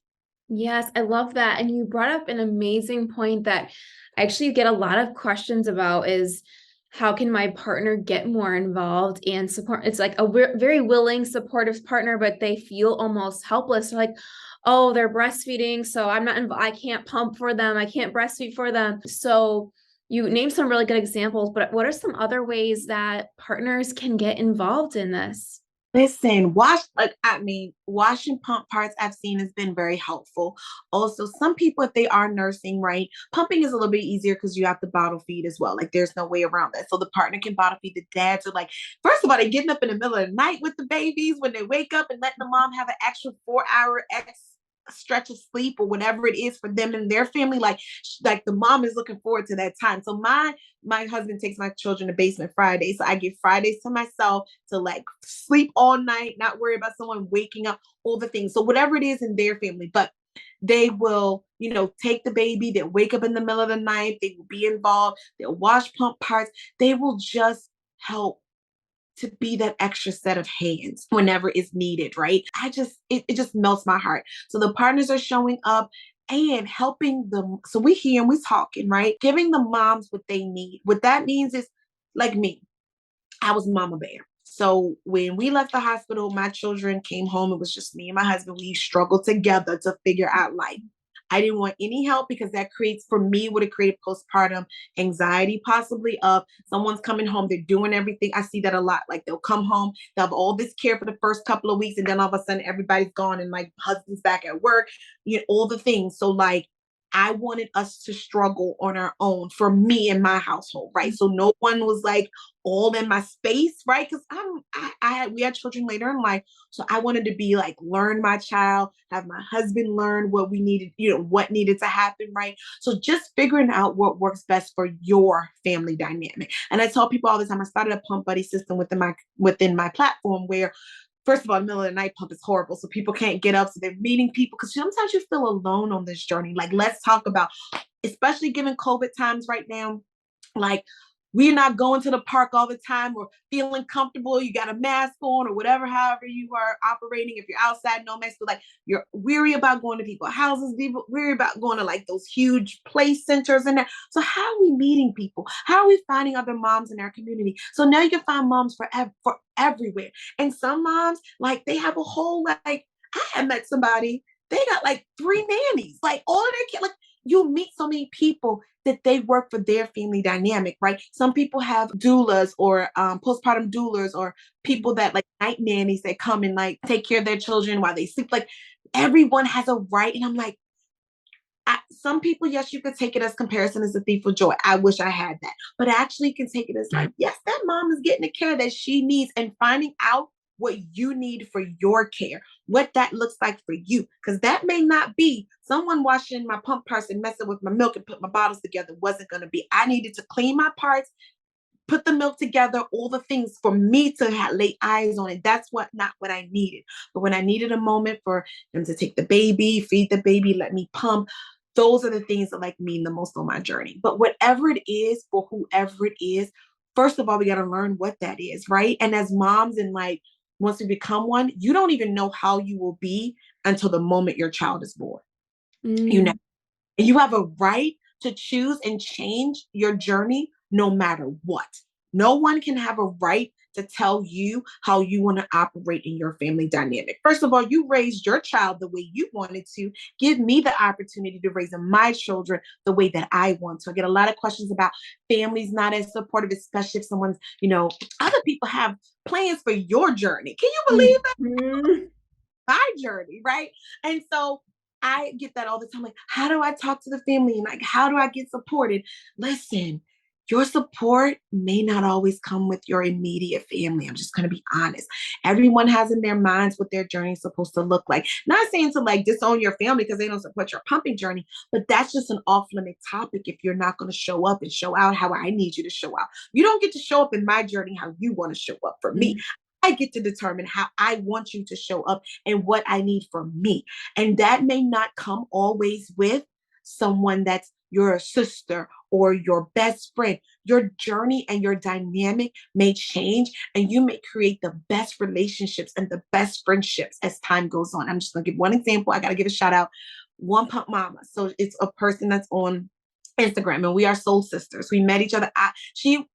S2: Yes, I love that. And you brought up an amazing point that I actually get a lot of questions about is how can my partner get more involved and support? It's like a very willing, supportive partner, but they feel almost helpless. They're like, oh, they're breastfeeding, so I'm not I can't pump for them. I can't breastfeed for them. So you named some really good examples, but what are some other ways that partners can get involved in this?
S1: Listen, washing pump parts I've seen has been very helpful. Also, some people, if they are nursing, right, pumping is a little bit easier because you have to bottle feed as well. Like there's no way around that. So the partner can bottle feed. The dads are like, first of all, they're getting up in the middle of the night with the babies when they wake up and letting the mom have an extra 4 hour stretch of sleep or whatever it is for them and their family. Like the mom is looking forward to that time. So my husband takes my children to basement Friday. So I get Fridays to myself to like sleep all night, not worry about someone waking up, all the things. So whatever it is in their family, but they will, take the baby, they'll wake up in the middle of the night, they will be involved, they'll wash pump parts, they will just help to be that extra set of hands whenever it's needed, right? It just melts my heart. So the partners are showing up and helping them. So we hear and we talking, right? Giving the moms what they need. What that means is like me, I was mama bear. So when we left the hospital, my children came home. It was just me and my husband. We struggled together to figure out life. I didn't want any help because that creates, for me, would have created postpartum anxiety, possibly of someone's coming home, they're doing everything. I see that a lot. Like they'll come home, they'll have all this care for the first couple of weeks, and then all of a sudden everybody's gone and my husband's back at work, all the things. So like I wanted us to struggle on our own for me and my household, right? So no one was like all in my space, right? Because we had children later in life, so I wanted to be like learn my child, have my husband learn what we needed, what needed to happen, right? So just figuring out what works best for your family dynamic. And I tell people all the time, I started a pump buddy system within my platform where first of all, the middle of the night pump is horrible. So people can't get up. So they're meeting people because sometimes you feel alone on this journey. Like, let's talk about, especially given COVID times right now, like we're not going to the park all the time or feeling comfortable. You got a mask on or whatever, however you are operating. If you're outside, no mask, but like you're weary about going to people's houses, weary about going to like those huge play centers and that. So how are we meeting people? How are we finding other moms in our community? So now you can find moms for everywhere. And some moms, like they have a whole, like I had met somebody, they got like 3 nannies, like all of their kids, like you meet so many people that they work for their family dynamic, right? Some people have doulas or postpartum doulas or people that like night nannies that come and like take care of their children while they sleep. Like everyone has a right. And I'm like, some people, yes, you could take it as comparison as a thief of joy. I wish I had that. But actually you can take it as like, yes, that mom is getting the care that she needs and finding out what you need for your care, what that looks like for you. Because that may not be someone washing my pump parts and messing with my milk and put my bottles together wasn't going to be. I needed to clean my parts, put the milk together, all the things for me to lay eyes on it. That's not what I needed. But when I needed a moment for them to take the baby, feed the baby, let me pump, those are the things that like mean the most on my journey. But whatever it is, for whoever it is, first of all, we got to learn what that is, right? And as moms, and like once we become one, you don't even know how you will be until the moment your child is born. You know,
S2: Mm.
S1: and you have a right to choose and change your journey no matter what. No one can have a right to tell you how you want to operate in your family dynamic. First of all, you raised your child the way you wanted to. Give me the opportunity to raise my children the way that I want to. I get a lot of questions about families not as supportive, especially if someone's, other people have plans for your journey. Can you believe it?
S2: Mhm.
S1: My journey, right? And so I get that all the time. Like, how do I talk to the family? And like, how do I get supported? Listen, your support may not always come with your immediate family. I'm just going to be honest. Everyone has in their minds what their journey is supposed to look like. Not saying to like disown your family because they don't support your pumping journey, but that's just an off limit topic if you're not going to show up and show out how I need you to show out. You don't get to show up in my journey how you want to show up for me. I get to determine how I want you to show up and what I need from me. And that may not come always with someone that's your sister or your best friend. Your journey and your dynamic may change, and you may create the best relationships and the best friendships as time goes on. I'm just going to give one example. I got to give a shout out. One Pump Mama. So it's a person that's on Instagram, and we are soul sisters. We met each other.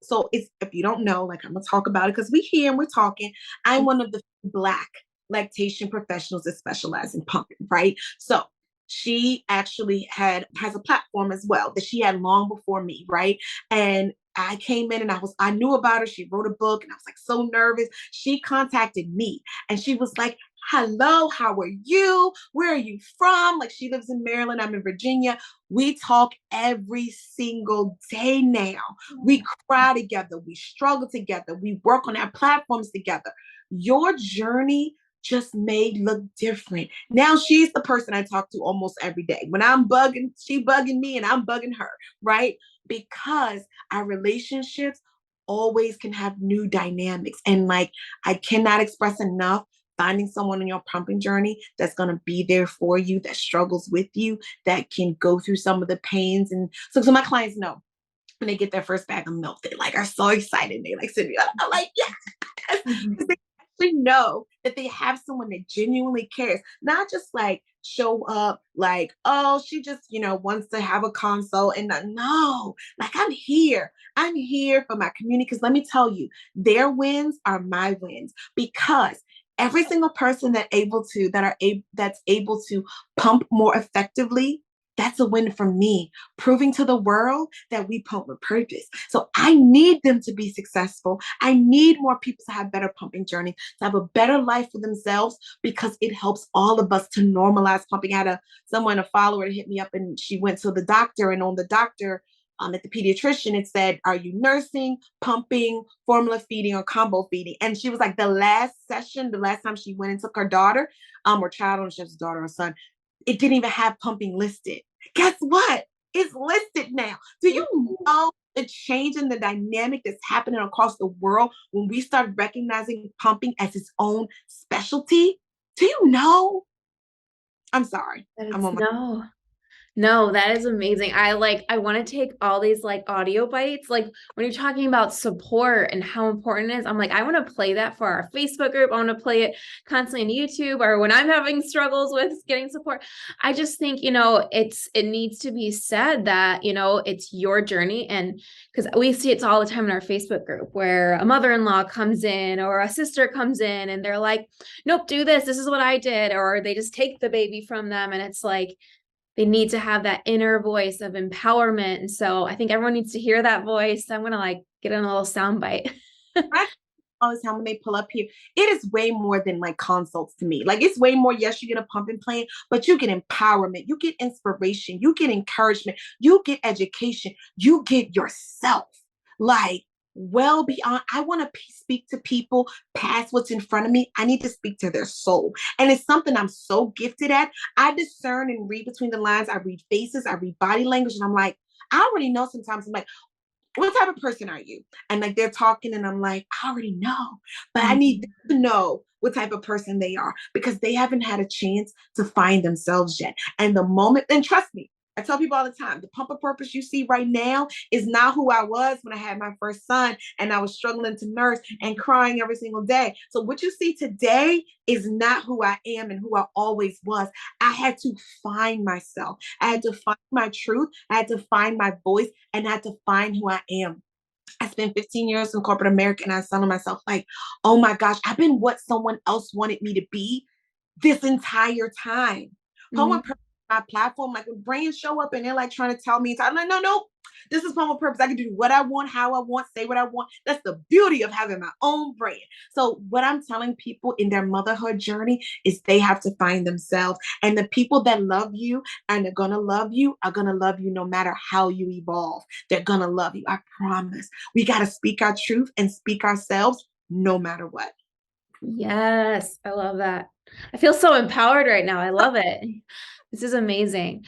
S1: So it's, if you don't know, like I'm gonna talk about it because we here and we're talking. I'm one of the Black lactation professionals that specialize in pumping, right? So she actually has a platform as well that she had long before me, right? And I came in and I knew about her. She wrote a book and I was like so nervous. She contacted me and she was like, hello, how are you? Where are you from? Like she lives in Maryland. I'm in Virginia. We talk every single day now. We cry together. We struggle together. We work on our platforms together. Your journey just may look different. Now she's the person I talk to almost every day. When I'm bugging, she bugging me and I'm bugging her, right? Because our relationships always can have new dynamics. And like, I cannot express enough finding someone on your pumping journey that's going to be there for you, that struggles with you, that can go through some of the pains. And so my clients know when they get their first bag of milk, they like are so excited. They like sitting, I'm like, yes,
S2: Mhm.
S1: because they actually know that they have someone that genuinely cares, not just like show up like, oh, she just, wants to have a consult. And no, like I'm here for my community. Because let me tell you, their wins are my wins, because every single person that's able to pump more effectively, that's a win for me, proving to the world that we pump with purpose. So I need them to be successful. I need more people to have better pumping journeys, to have a better life for themselves, because it helps all of us to normalize pumping. I had a follower to hit me up, and she went to the doctor, and on the doctor, at the pediatrician, it said, are you nursing, pumping, formula feeding, or combo feeding? And she was like, the last time she went and took her daughter, or child, I don't know if she has a daughter or son, it didn't even have pumping listed. Guess what? It's listed now. Do you know the change in the dynamic that's happening across the world when we start recognizing pumping as its own specialty? Do you know? I'm sorry.
S2: That
S1: I'm
S2: it's
S1: on my
S2: no. No, that is amazing. I want to take all these like audio bites. Like when you're talking about support and how important it is, I'm like, I want to play that for our Facebook group. I want to play it constantly on YouTube, or when I'm having struggles with getting support. I just think, it needs to be said that, it's your journey. And because we see it all the time in our Facebook group where a mother-in-law comes in or a sister comes in and they're like, nope, do this. This is what I did. Or they just take the baby from them. And it's like, they need to have that inner voice of empowerment. And so I think everyone needs to hear that voice. I'm going to like get in a little sound bite.
S1: all the time when they pull up here. It is way more than like consults to me. Like it's way more. Yes, you get a pumping plan, but you get empowerment, you get inspiration, you get encouragement, you get education, you get yourself. Like well beyond, I want to speak to people past what's in front of me. I need to speak to their soul. And it's something I'm so gifted at. I discern and read between the lines. I read faces, I read body language, and I'm like, I already know sometimes. I'm like, what type of person are you? And like they're talking and I'm like, I already know, but I need them to know what type of person they are, because they haven't had a chance to find themselves yet. And the moment, and trust me, I tell people all the time, the pump of purpose you see right now is not who I was when I had my first son and I was struggling to nurse and crying every single day. So what you see today is not who I am and who I always was. I had to find myself. I had to find my truth. I had to find my voice, and I had to find who I am. I spent 15 years in corporate America, and I was telling myself, like, oh my gosh, I've been what someone else wanted me to be this entire time. Poem
S2: Mhm.
S1: Purpose, my platform, like when brands show up and they're like trying to tell me, I'm like, no, no, this is Poem Purpose. I can do what I want, how I want, say what I want. That's the beauty of having my own brand. So what I'm telling people in their motherhood journey is they have to find themselves. And the people that love you and are gonna love you are gonna love you no matter how you evolve. They're gonna love you. I promise. We gotta speak our truth and speak ourselves no matter what.
S2: Yes, I love that. I feel so empowered right now. I love it. This is amazing.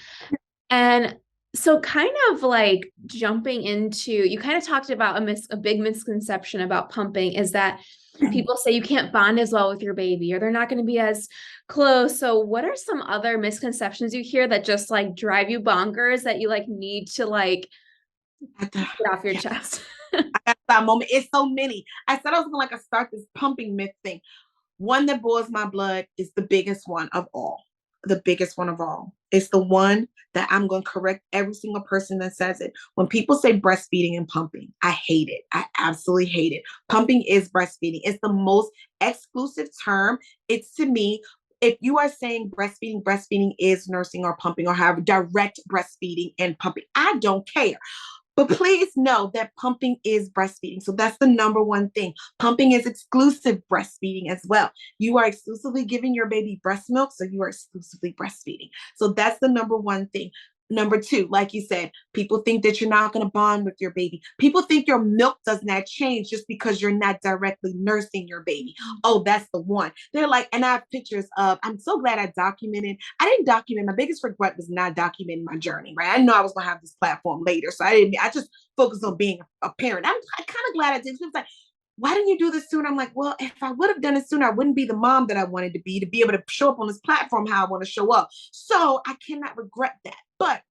S2: And so kind of like jumping into, you kind of talked about a big misconception about pumping is that people say you can't bond as well with your baby or they're not going to be as close. So what are some other misconceptions you hear that just like drive you bonkers that you like need to like get off your
S1: Yeah,
S2: chest?
S1: I got that moment. It's so many. I said I was gonna like start this pumping myth thing. One that boils my blood is the biggest one of all. The biggest one of all. It's the one that I'm going to correct every single person that says it. When people say breastfeeding and pumping, I hate it. I absolutely hate it. Pumping is breastfeeding. It's the most exclusive term. It's to me, if you are saying breastfeeding, breastfeeding is nursing or pumping or have direct breastfeeding and pumping. I don't care. But please know that pumping is breastfeeding. So that's the number one thing. Pumping is exclusive breastfeeding as well. You are exclusively giving your baby breast milk, so you are exclusively breastfeeding. So that's the number one thing. Number two, like you said, people think that you're not going to bond with your baby. People think your milk does not change just because you're not directly nursing your baby. Oh, that's the one. They're like, and I have pictures of, I'm so glad I documented. I didn't document. My biggest regret was not documenting my journey, right? I know I was going to have this platform later. So I just focused on being a parent. I'm kind of glad I did. It's like, why didn't you do this sooner? I'm like, well, if I would have done it sooner, I wouldn't be the mom that I wanted to be able to show up on this platform how I want to show up. So I cannot regret that. But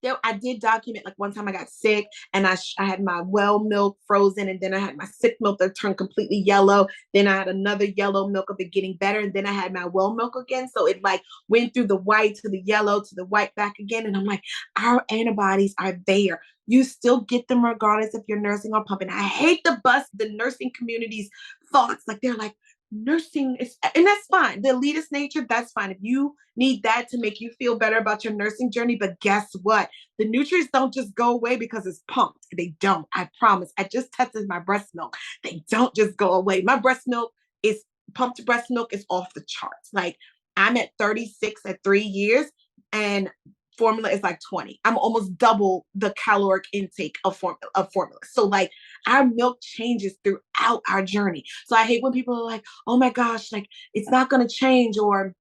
S1: there, I did document like one time I got sick and I had my well milk frozen, and then I had my sick milk that turned completely yellow. Then I had another yellow milk of it getting better, and then I had my well milk again. So it like went through the white to the yellow to the white back again. And I'm like, our antibodies are there. You still get them regardless if you're nursing or pumping. I hate the nursing community's thoughts. Like they're like, nursing is, and that's fine. The elitist nature, that's fine. If you need that to make you feel better about your nursing journey, but guess what? The nutrients don't just go away because it's pumped. They don't. I promise. I just tested my breast milk. They don't just go away. My breast milk is pumped breast milk is off the charts. Like I'm at 36 at 3 years, and formula is like 20. I'm almost double the caloric intake of formula. So like our milk changes throughout our journey. So I hate when people are like, oh my gosh, like it's not going to change, or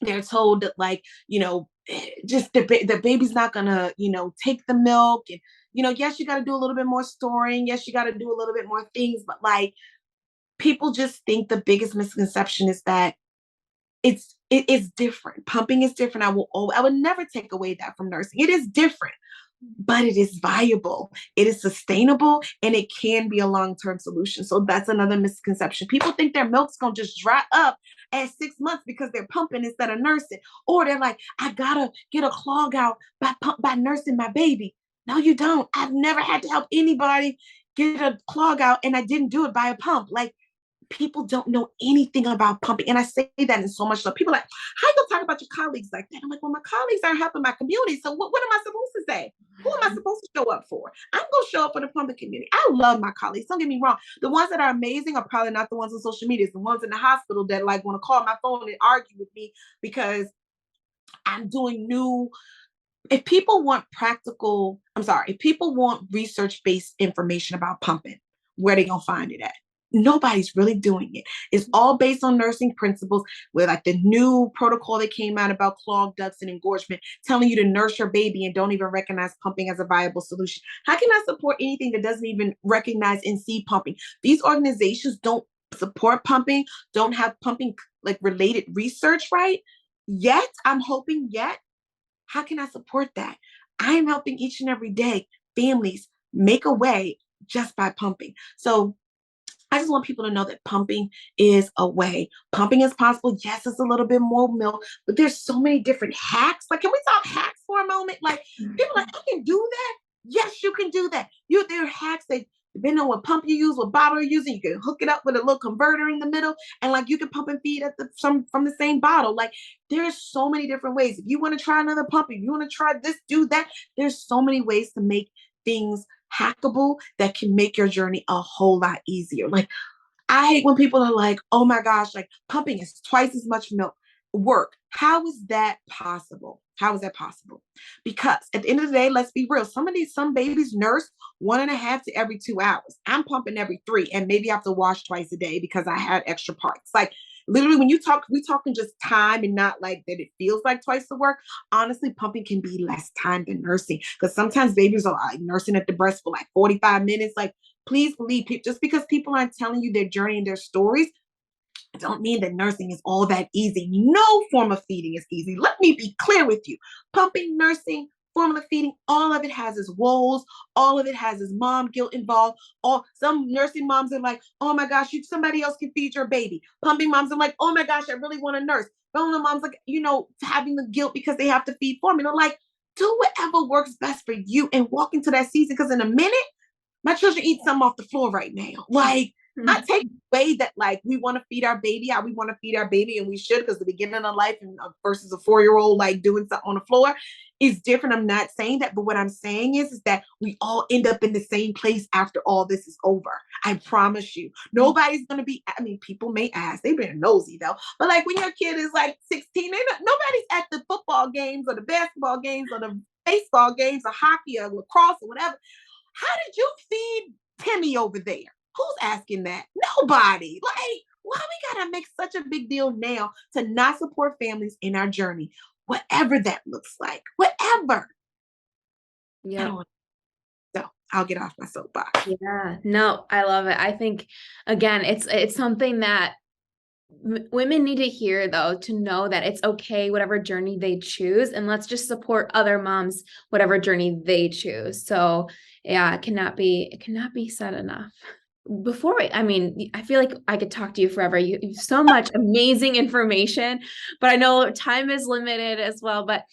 S1: they're told that like, just the baby's not going to, take the milk. And, yes, you got to do a little bit more storing. Yes, you got to do a little bit more things. But like people just think the biggest misconception is that it is different. Pumping is different. I would never take away that from nursing. It is different, but it is viable. It is sustainable, and it can be a long-term solution. So that's another misconception. People think their milk's gonna just dry up at 6 months because they're pumping instead of nursing, or they're like, I gotta get a clog out by nursing my baby. No, you don't. I've never had to help anybody get a clog out, and I didn't do it by a pump. Like people don't know anything about pumping. And I say that in so much love. People are like, how you gonna talk about your colleagues like that? I'm like, well, my colleagues aren't helping my community. So what am I supposed to say? Who am I supposed to show up for? I'm gonna show up for the pumping community. I love my colleagues. Don't get me wrong. The ones that are amazing are probably not the ones on social media. It's the ones in the hospital that like want to call my phone and argue with me because I'm doing new. If people want if people want research-based information about pumping, where they gonna find it at? Nobody's really doing it. It's all based on nursing principles with like the new protocol that came out about clogged ducts and engorgement, telling you to nurse your baby and don't even recognize pumping as a viable solution. How can I support anything that doesn't even recognize and see pumping? These organizations don't support pumping, don't have pumping like related research, right? Yet, I'm hoping yet How can I support that? I am helping each and every day families make a way just by pumping. So I just want people to know that pumping is a way. Pumping is possible. Yes, it's a little bit more milk, but there's so many different hacks. Like, can we talk hacks for a moment? Like, people are like, I can do that. Yes, you can do that. There are hacks that depending on what pump you use, what bottle you're using, you can hook it up with a little converter in the middle, and like you can pump and feed at some from the same bottle. Like, there's so many different ways. If you want to try another pump, if you want to try this, do that. There's so many ways to make things hackable that can make your journey a whole lot easier. Like, I hate when people are like, oh my gosh, like pumping is twice as much milk work. How is that possible? How is that possible? Because at the end of the day, let's be real. Some babies nurse 1.5 to every 2 hours. I'm pumping every 3, and maybe I have to wash twice a day because I had extra parts. Like, literally, when we talking just time and not like that it feels like twice the work. Honestly, pumping can be less time than nursing, because sometimes babies are like nursing at the breast for like 45 minutes. Like, please believe people, just because people aren't telling you their journey and their stories, don't mean that nursing is all that easy. No form of feeding is easy. Let me be clear with you. Pumping, nursing, formula feeding, all of it has its woes. All of it has its mom guilt involved. Some nursing moms are like, oh my gosh, somebody else can feed your baby. Pumping moms are like, oh my gosh, I really want to nurse. Formula moms like, having the guilt because they have to feed formula. Like, do whatever works best for you and walk into that season, because in a minute, my children eat something off the floor right now. Like, not take away that like we want to feed our baby how we want to feed our baby, and we should, because the beginning of life and versus a 4-year-old like doing something on the floor is different. I'm not saying that, but what I'm saying is that we all end up in the same place after all this is over. I promise you, nobody's gonna be. I mean, people may ask, they've been nosy though, but like when your kid is like 16, nobody's at the football games or the basketball games or the baseball games or hockey or lacrosse or whatever. How did you feed Timmy over there? Who's asking that? Nobody. Like, why we gotta make such a big deal now to not support families in our journey, whatever that looks like, whatever.
S2: Yeah.
S1: So I'll get off my soapbox.
S2: Yeah. No, I love it. I think again, it's something that women need to hear, though, to know that it's okay, whatever journey they choose, and let's just support other moms, whatever journey they choose. So yeah, it cannot be said enough. I feel like I could talk to you forever. You have so much amazing information, but I know time is limited as well. But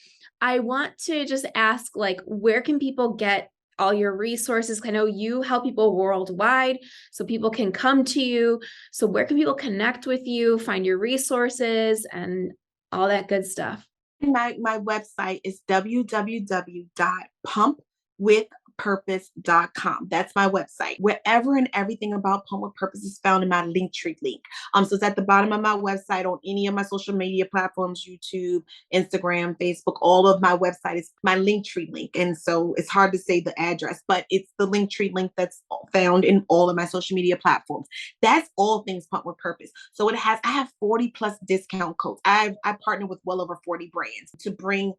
S2: I want to just ask, like, where can people get all your resources? I know you help people worldwide, so people can come to you. So where can people connect with you, find your resources, and all that good stuff?
S1: My website is www.pumpwithpurpose.com. That's my website. Wherever and everything about Pump with Purpose is found in my Linktree link. So it's at the bottom of my website on any of my social media platforms, YouTube, Instagram, Facebook. All of my website is my Linktree link. And so it's hard to say the address, but it's the Linktree link that's found in all of my social media platforms. That's all things Pump with Purpose. So I have 40 plus discount codes. I partner with well over 40 brands to bring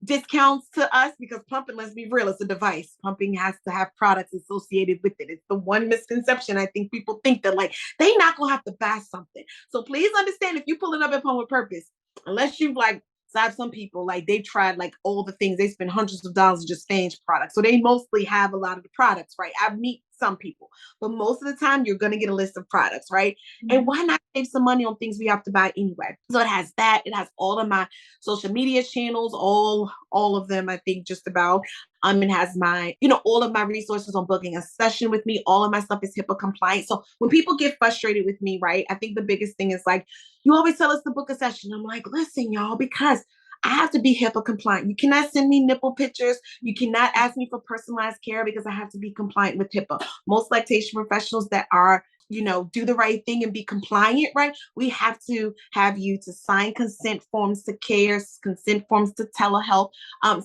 S1: discounts to us, because pumping, let's be real, it's a device. Pumping has to have products associated with it. It's the one misconception. I think people think that like they not gonna have to buy something. So please understand, if you pull it up at Pump with Purpose, unless you've like, so I have some people like they've tried like all the things, they spend hundreds of dollars just Fange products. So they mostly have a lot of the products, right? I meet some people, but most of the time you're gonna get a list of products, right? And why not save some money on things we have to buy anyway? So it has that. It has all of my social media channels, all of them, I think just about. It has my, all of my resources on booking a session with me. All of my stuff is HIPAA compliant. So when people get frustrated with me, right, I think the biggest thing is like, you always tell us to book a session. I'm like, listen, y'all, because I have to be HIPAA compliant. You cannot send me nipple pictures. You cannot ask me for personalized care, because I have to be compliant with HIPAA. Most lactation professionals that are, do the right thing and be compliant, right? We have to have you to sign consent forms to care, consent forms to telehealth.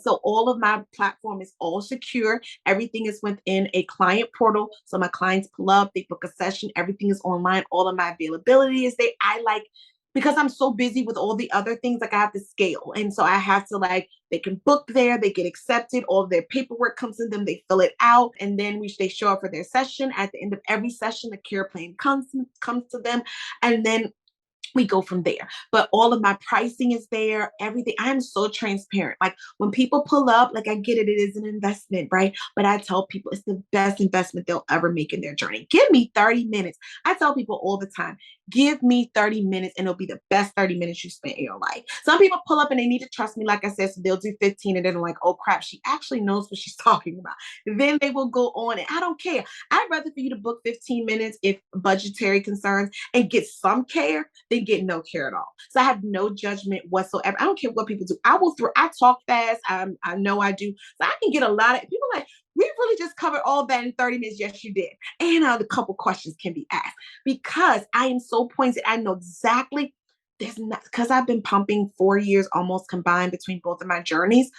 S1: So all of my platform is all secure. Everything is within a client portal. So my clients pull up, they book a session, everything is online. All of my availability is there. Because I'm so busy with all the other things, like I have to scale. And so I have to like, they can book there, they get accepted, all of their paperwork comes in them, they fill it out, and then they show up for their session. At the end of every session, the care plan comes to them. And then we go from there. But all of my pricing is there, everything. I'm so transparent. Like when people pull up, like I get it, it is an investment, right? But I tell people it's the best investment they'll ever make in their journey. Give me 30 minutes. I tell people all the time, give me 30 minutes and it'll be the best 30 minutes you spent in your life. Some people pull up and they need to trust me, like I said, so they'll do 15 and then they're like, oh crap, she actually knows what she's talking about. Then they will go on and I don't care. I'd rather for you to book 15 minutes if budgetary concerns and get some care than get no care at all. So I have no judgment whatsoever. I don't care what people do. I talk fast. I know I do. So I can get a lot of people like, we really just covered all that in 30 minutes. Yes, you did. And a couple questions can be asked because I am so pointed. I know exactly there's not, because I've been pumping 4 years almost combined between both of my journeys.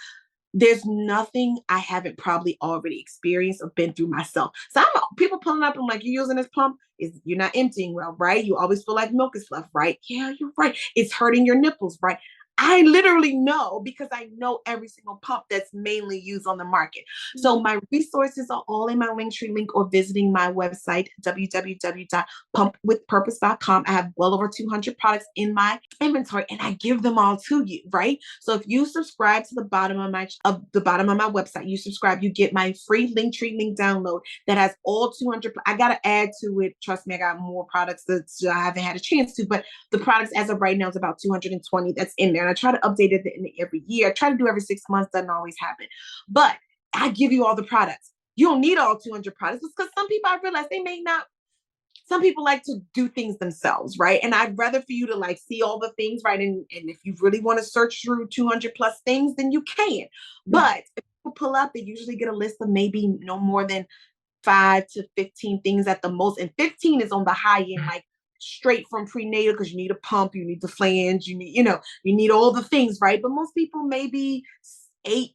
S1: There's nothing I haven't probably already experienced or been through myself. So people pulling up and like, you're using this pump, you're not emptying well, right? You always feel like milk is left, right? Yeah, you're right. It's hurting your nipples, right? I literally know because I know every single pump that's mainly used on the market. So my resources are all in my Linktree link or visiting my website, www.pumpwithpurpose.com. I have well over 200 products in my inventory and I give them all to you, right? So if you subscribe to the bottom of my website, you subscribe, you get my free Linktree link download that has all 200. I got to add to it. Trust me, I got more products that I haven't had a chance to, but the products as of right now is about 220 that's in there. I try to update it every year. I try to do every 6 months. Doesn't always happen. But I give you all the products. You don't need all 200 products because some people, I realize they may not. Some people like to do things themselves, right? And I'd rather for you to like see all the things, right? And if you really want to search through 200 plus things, then you can. But if people pull up, they usually get a list of maybe no more than 5 to 15 things at the most. And 15 is on the high end, like straight from prenatal because you need a pump, you need the flange, you need all the things, right? But most people maybe 8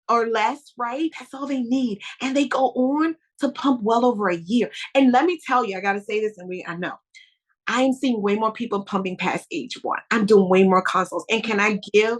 S1: or less, right? That's all they need. And they go on to pump well over a year. And let me tell you, I got to say this, and I know I'm seeing way more people pumping past age 1. I'm doing way more consults. And can I give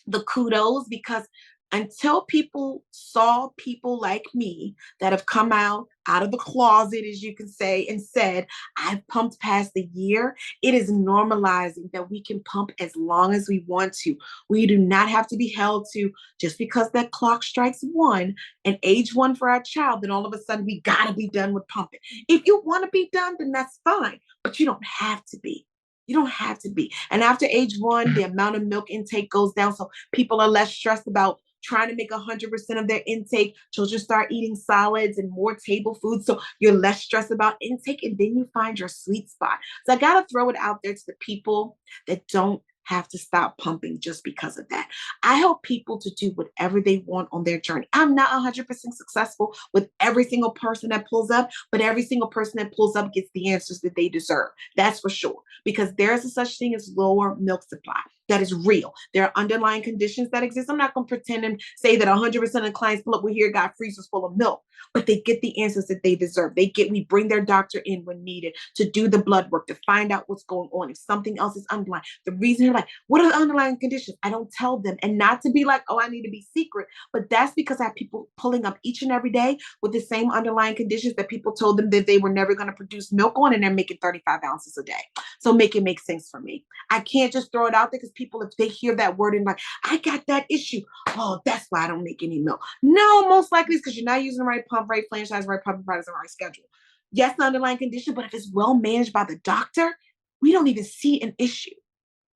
S1: the kudos because until people saw people like me that have come out of the closet, as you can say, and said, I've pumped past the year, it is normalizing that we can pump as long as we want to. We do not have to be held to just because that clock strikes 1 and age 1 for our child, then all of a sudden we got to be done with pumping. If you want to be done, then that's fine, but you don't have to be. You don't have to be. And after age 1, the amount of milk intake goes down. So people are less stressed about trying to make 100% of their intake. Children start eating solids and more table food. So you're less stressed about intake and then you find your sweet spot. So I got to throw it out there to the people that don't have to stop pumping just because of that. I help people to do whatever they want on their journey. I'm not 100% successful with every single person that pulls up, but every single person that pulls up gets the answers that they deserve. That's for sure, because there's a such thing as lower milk supply. That is real. There are underlying conditions that exist. I'm not going to pretend and say that 100% of clients pull up, we here got freezers full of milk, but they get the answers that they deserve. We bring their doctor in when needed to do the blood work, to find out what's going on. If something else is underlying, the reason you're like, what are the underlying conditions? I don't tell them. And not to be like, oh, I need to be secret, but that's because I have people pulling up each and every day with the same underlying conditions that people told them that they were never going to produce milk on, and they're making 35 ounces a day. So make it make sense for me. I can't just throw it out there because people, if they hear that word and like, I got that issue, oh, that's why I don't make any milk. No, most likely it's because you're not using the right pump, right flange size, right pumping products, and right schedule. Yes, the underlying condition, but if it's well managed by the doctor, we don't even see an issue.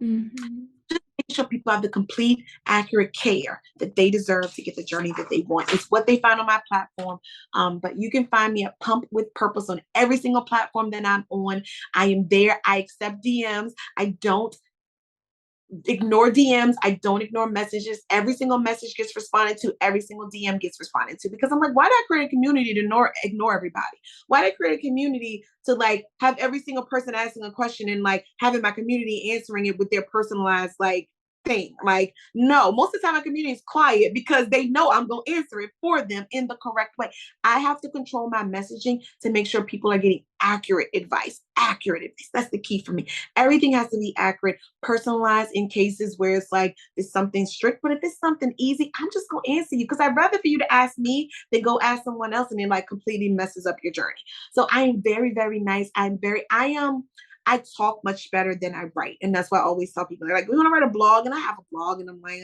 S2: Mm-hmm.
S1: Just make sure people have the complete, accurate care that they deserve to get the journey that they want. It's what they find on my platform. But you can find me at Pump with Purpose on every single platform that I'm on. I am there. I accept DMs. I don't ignore DMs. I don't ignore messages. Every single message gets responded to. Every single DM gets responded to, because I'm like, why did I create a community to ignore everybody? Why did I create a community to like have every single person asking a question and like having my community answering it with their personalized like thing? Like, no, most of the time my community is quiet because they know I'm going to answer it for them in the correct way. I have to control my messaging to make sure people are getting accurate advice. That's the key for me. Everything has to be accurate, personalized in cases where it's like it's something strict. But if it's something easy, I'm just going to answer you because I'd rather for you to ask me than go ask someone else and then like completely messes up your journey. So I am very, very nice. I am I talk much better than I write. And that's why I always tell people, they're like, we want to write a blog, and I have a blog, and I'm like,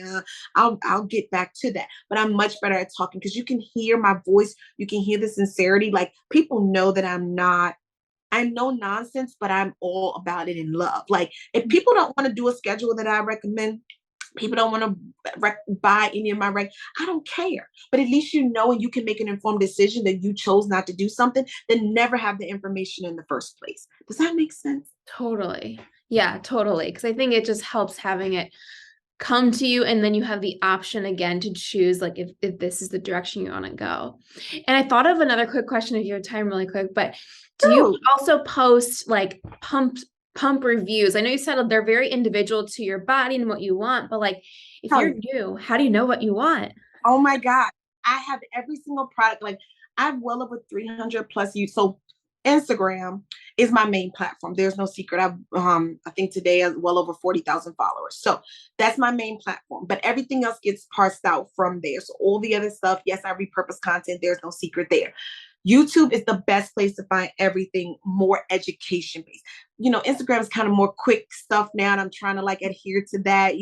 S1: I'll get back to that. But I'm much better at talking because you can hear my voice. You can hear the sincerity. Like, people know that I'm no nonsense, but I'm all about it in love. Like, if people don't want to do a schedule that I recommend, people don't want to buy any of my I don't care. But at least you know, and you can make an informed decision that you chose not to do something, then never have the information in the first place. Does that make sense?
S2: Totally. Yeah, totally. Because I think it just helps having it come to you, and then you have the option again to choose, like, if this is the direction you want to go. And I thought of another quick question if you have time really quick, but do you also post like pump reviews? I know you said they're very individual to your body and what you want, but like, if you're new, how do you know what you want?
S1: Oh my God. I have every single product. Like, I have well over 300 plus use. So Instagram is my main platform. There's no secret. I think today I have well over 40,000 followers. So that's my main platform, but everything else gets parsed out from there. So all the other stuff, yes, I repurpose content. There's no secret there. YouTube is the best place to find everything more education based. Instagram is kind of more quick stuff now, and I'm trying to like adhere to that,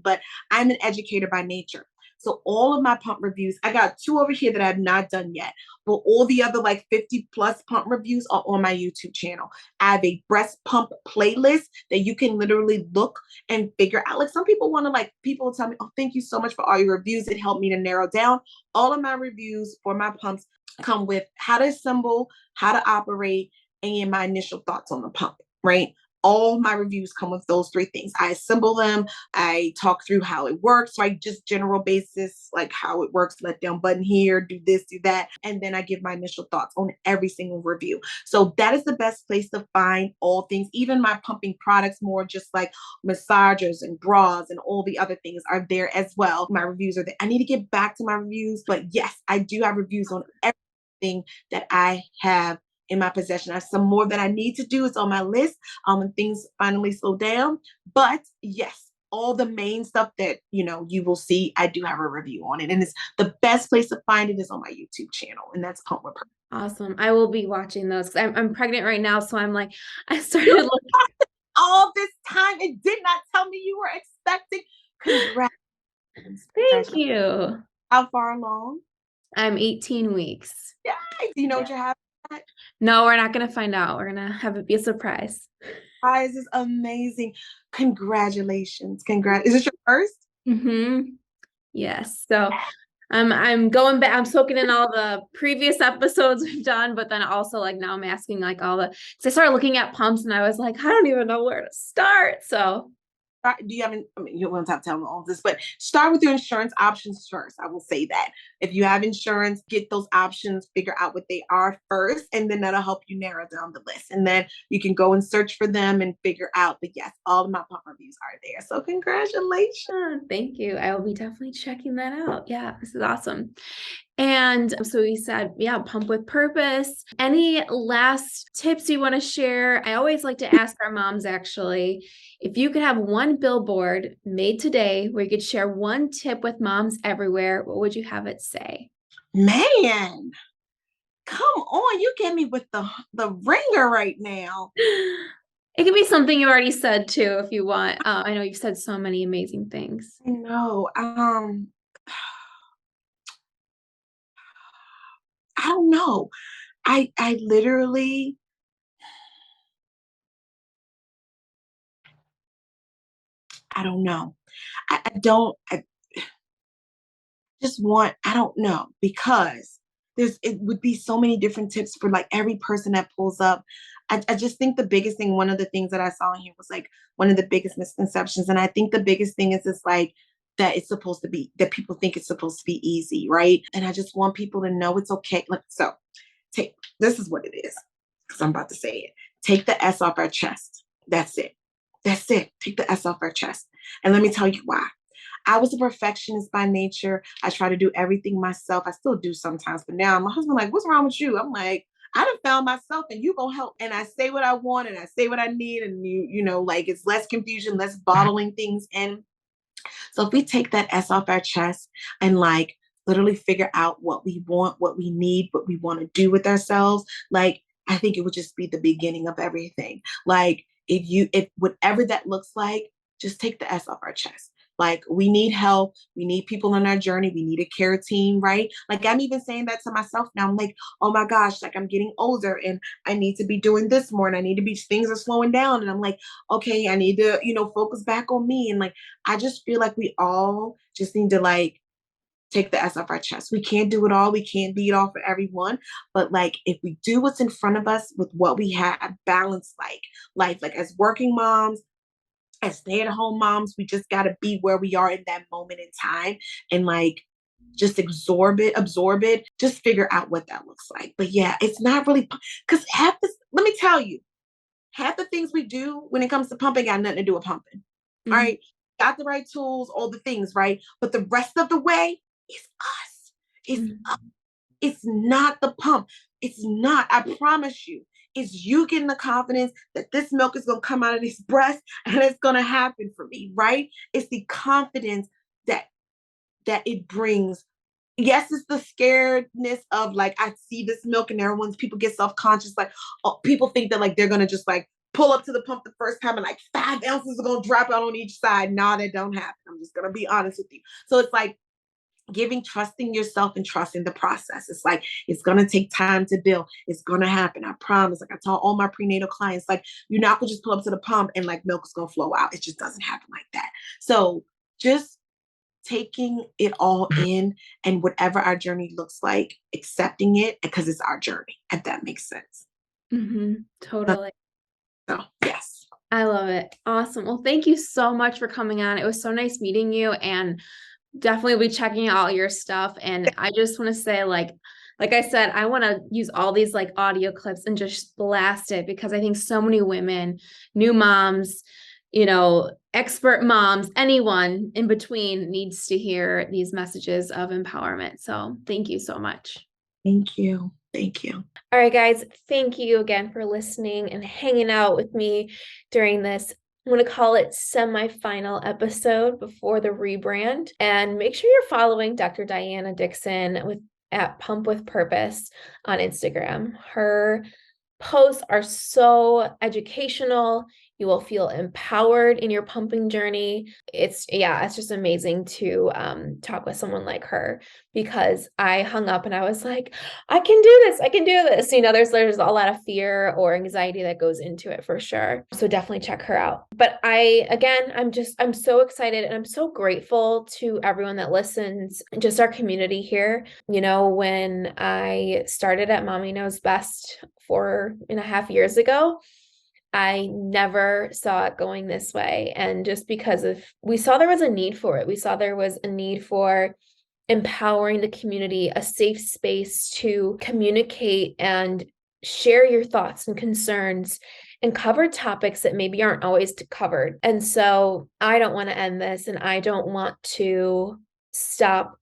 S1: but I'm an educator by nature. So all of my pump reviews, I got 2 over here that I've not done yet, but all the other like 50 plus pump reviews are on my YouTube channel. I have a breast pump playlist that you can literally look and figure out. Like, some people want to, like, people tell me, oh, thank you so much for all your reviews. It helped me to narrow down. All of my reviews for my pumps come with how to assemble, how to operate, and my initial thoughts on the pump, right? All my reviews come with those 3 things. I assemble them. I talk through how it works, like just general basis, like how it works, let down button here, do this, do that. And then I give my initial thoughts on every single review. So that is the best place to find all things, even my pumping products, more just like massagers and bras and all the other things are there as well. My reviews are there. I need to get back to my reviews, but yes, I do have reviews on everything that I have in my possession. I have some more that I need to do. It's on my list when things finally slow down. But yes, all the main stuff that you will see, I do have a review on it. And it's the best place to find it is on my YouTube channel. And that's Pump with Purpose.
S2: Awesome. I will be watching those. I'm pregnant right now. So I'm like, I started
S1: You
S2: looking
S1: all this time and did not tell me you were expecting. Congratulations.
S2: Thank you.
S1: How far along?
S2: I'm 18 weeks.
S1: Yeah. Do you know what you're having?
S2: No, we're not going to find out. We're going to have it be a surprise.
S1: This is amazing. Congratulations. Congrats. Is this your first?
S2: Mm-hmm. Yes. So I'm going back. I'm soaking in all the previous episodes we've done, but then also like now I'm asking like because I started looking at pumps and I was like, I don't even know where to start. So
S1: do you have, you won't have to tell me all this, but start with your insurance options first. I will say that if you have insurance, get those options, figure out what they are first, and then that'll help you narrow down the list. And then you can go and search for them and figure out. But yes, all of my pump reviews are there. So congratulations.
S2: Thank you. I will be definitely checking that out. Yeah, this is awesome. And so we said, yeah, pump with purpose. Any last tips you want to share? I always like to ask our moms, actually, if you could have one billboard made today where you could share one tip with moms everywhere, what would you have it say?
S1: Man, come on. You get me with the ringer right now.
S2: It could be something you already said too, if you want. I know you've said so many amazing things.
S1: I know. I don't know. I literally, I don't know. I just want, I don't know, because it would be so many different tips for like every person that pulls up. I just think the biggest thing, one of the things that I saw in here was like one of the biggest misconceptions. And I think the biggest thing is it's like that it's supposed to be, that people think it's supposed to be easy, right? And I just want people to know it's okay. So this is what it is, because I'm about to say it. Take the S off our chest. That's it. That's it. Take the S off our chest. And let me tell you why. I was a perfectionist by nature. I try to do everything myself. I still do sometimes, but now my husband like, what's wrong with you? I'm like, I done found myself and you gonna help. And I say what I want and I say what I need. And like it's less confusion, less bottling things in. So if we take that S off our chest and like literally figure out what we want, what we need, what we want to do with ourselves, like I think it would just be the beginning of everything. Like if whatever that looks like, just take the S off our chest. Like we need help. We need people on our journey. We need a care team, right? Like I'm even saying that to myself now. I'm like, oh my gosh, like I'm getting older and I need to be doing this more and I need to be, things are slowing down. And I'm like, okay, I need to, focus back on me. And like, I just feel like we all just need to like take the S off our chest. We can't do it all. We can't be it all for everyone. But like, if we do what's in front of us with what we have, balance like life, like as working moms, as stay-at-home moms, we just got to be where we are in that moment in time and like just absorb it, just figure out what that looks like. But yeah, it's not really because half this, let me tell you, half the things we do when it comes to pumping got nothing to do with pumping. All right. Got the right tools, all the things, right? But the rest of the way is us. It's us. It's not the pump. It's not. I promise you. It's you getting the confidence that this milk is going to come out of these breasts and it's going to happen for me, right? It's the confidence that it brings. Yes, it's the scaredness of like, I see this milk and people get self-conscious. Like, oh, people think that like, they're going to just like pull up to the pump the first time and like 5 ounces are going to drop out on each side. Nah, that don't happen. I'm just going to be honest with you. So it's like, trusting yourself and trusting the process. It's like, it's going to take time to build. It's going to happen. I promise. Like I tell all my prenatal clients, like you're not going to just pull up to the pump and like milk is going to flow out. It just doesn't happen like that. So just taking it all in and whatever our journey looks like, accepting it because it's our journey, if that makes sense.
S2: Totally.
S1: So yes.
S2: I love it. Awesome. Well, thank you so much for coming on. It was so nice meeting you and definitely will be checking out all your stuff. And I just want to say, like I said, I want to use all these like audio clips and just blast it because I think so many women, new moms, expert moms, anyone in between needs to hear these messages of empowerment. So thank you so much.
S1: Thank you. Thank you.
S2: All right, guys. Thank you again for listening and hanging out with me during this, I'm going to call it semi-final episode before the rebrand. And make sure you're following Dr. Dianna Dixon at Pump with Purpose on Instagram. Her posts are so educational. You will feel empowered in your pumping journey. It's just amazing to talk with someone like her because I hung up and I was like, I can do this. I can do this. There's a lot of fear or anxiety that goes into it for sure. So definitely check her out. But I'm so excited and I'm so grateful to everyone that listens, just our community here. When I started at Mommy Knows Best 4.5 years ago, I never saw it going this way. And just because we saw there was a need for it. We saw there was a need for empowering the community, a safe space to communicate and share your thoughts and concerns and cover topics that maybe aren't always covered. And so I don't want to end this and I don't want to stop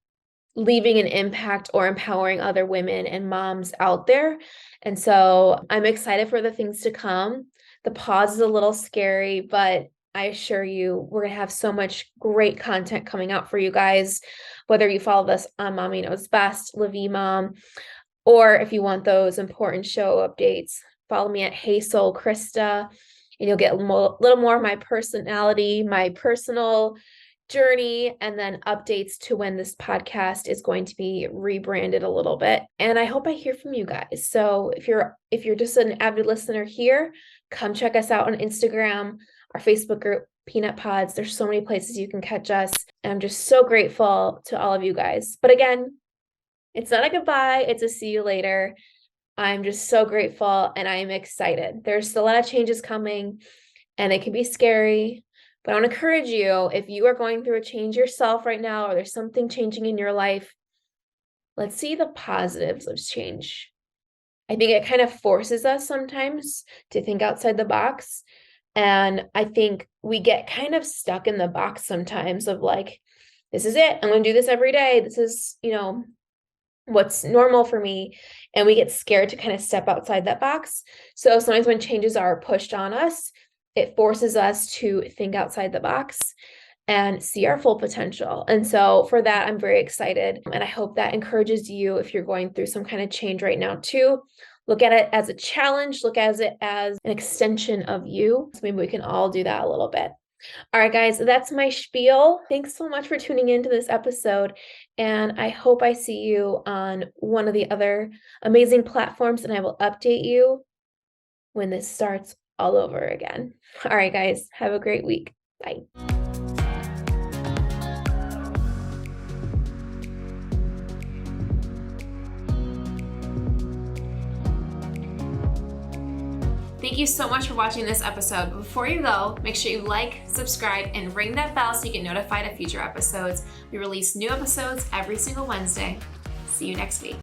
S2: leaving an impact or empowering other women and moms out there. And so I'm excited for the things to come. The pause is a little scary, but I assure you, we're going to have so much great content coming out for you guys, whether you follow us on Mommy Knows Best, Livy Mom, or if you want those important show updates, follow me at Hey Soul Christa, and you'll get a little more of my personality, my personal journey, and then updates to when this podcast is going to be rebranded a little bit. And I hope I hear from you guys. So if you're just an avid listener here, come check us out on Instagram, our Facebook group, Peanut Pods. There's so many places you can catch us. And I'm just so grateful to all of you guys. But again, it's not a goodbye, it's a see you later. I'm just so grateful and I am excited. There's a lot of changes coming and it can be scary. But I want to encourage you, if you are going through a change yourself right now, or there's something changing in your life, let's see the positives of change. I think it kind of forces us sometimes to think outside the box. And I think we get kind of stuck in the box sometimes of like, this is it. I'm going to do this every day. This is, what's normal for me. And we get scared to kind of step outside that box. So sometimes when changes are pushed on us, it forces us to think outside the box and see our full potential. And so for that, I'm very excited. And I hope that encourages you if you're going through some kind of change right now too. look at it as a challenge, look at it as an extension of you. So maybe we can all do that a little bit. All right, guys, that's my spiel. Thanks so much for tuning into this episode. And I hope I see you on one of the other amazing platforms, and I will update you when this starts all over again. All right, guys, have a great week. Bye. Thank you so much for watching this episode. Before you go, make sure you like, subscribe, and ring that bell so you get notified of future episodes. We release new episodes every single Wednesday. See you next week.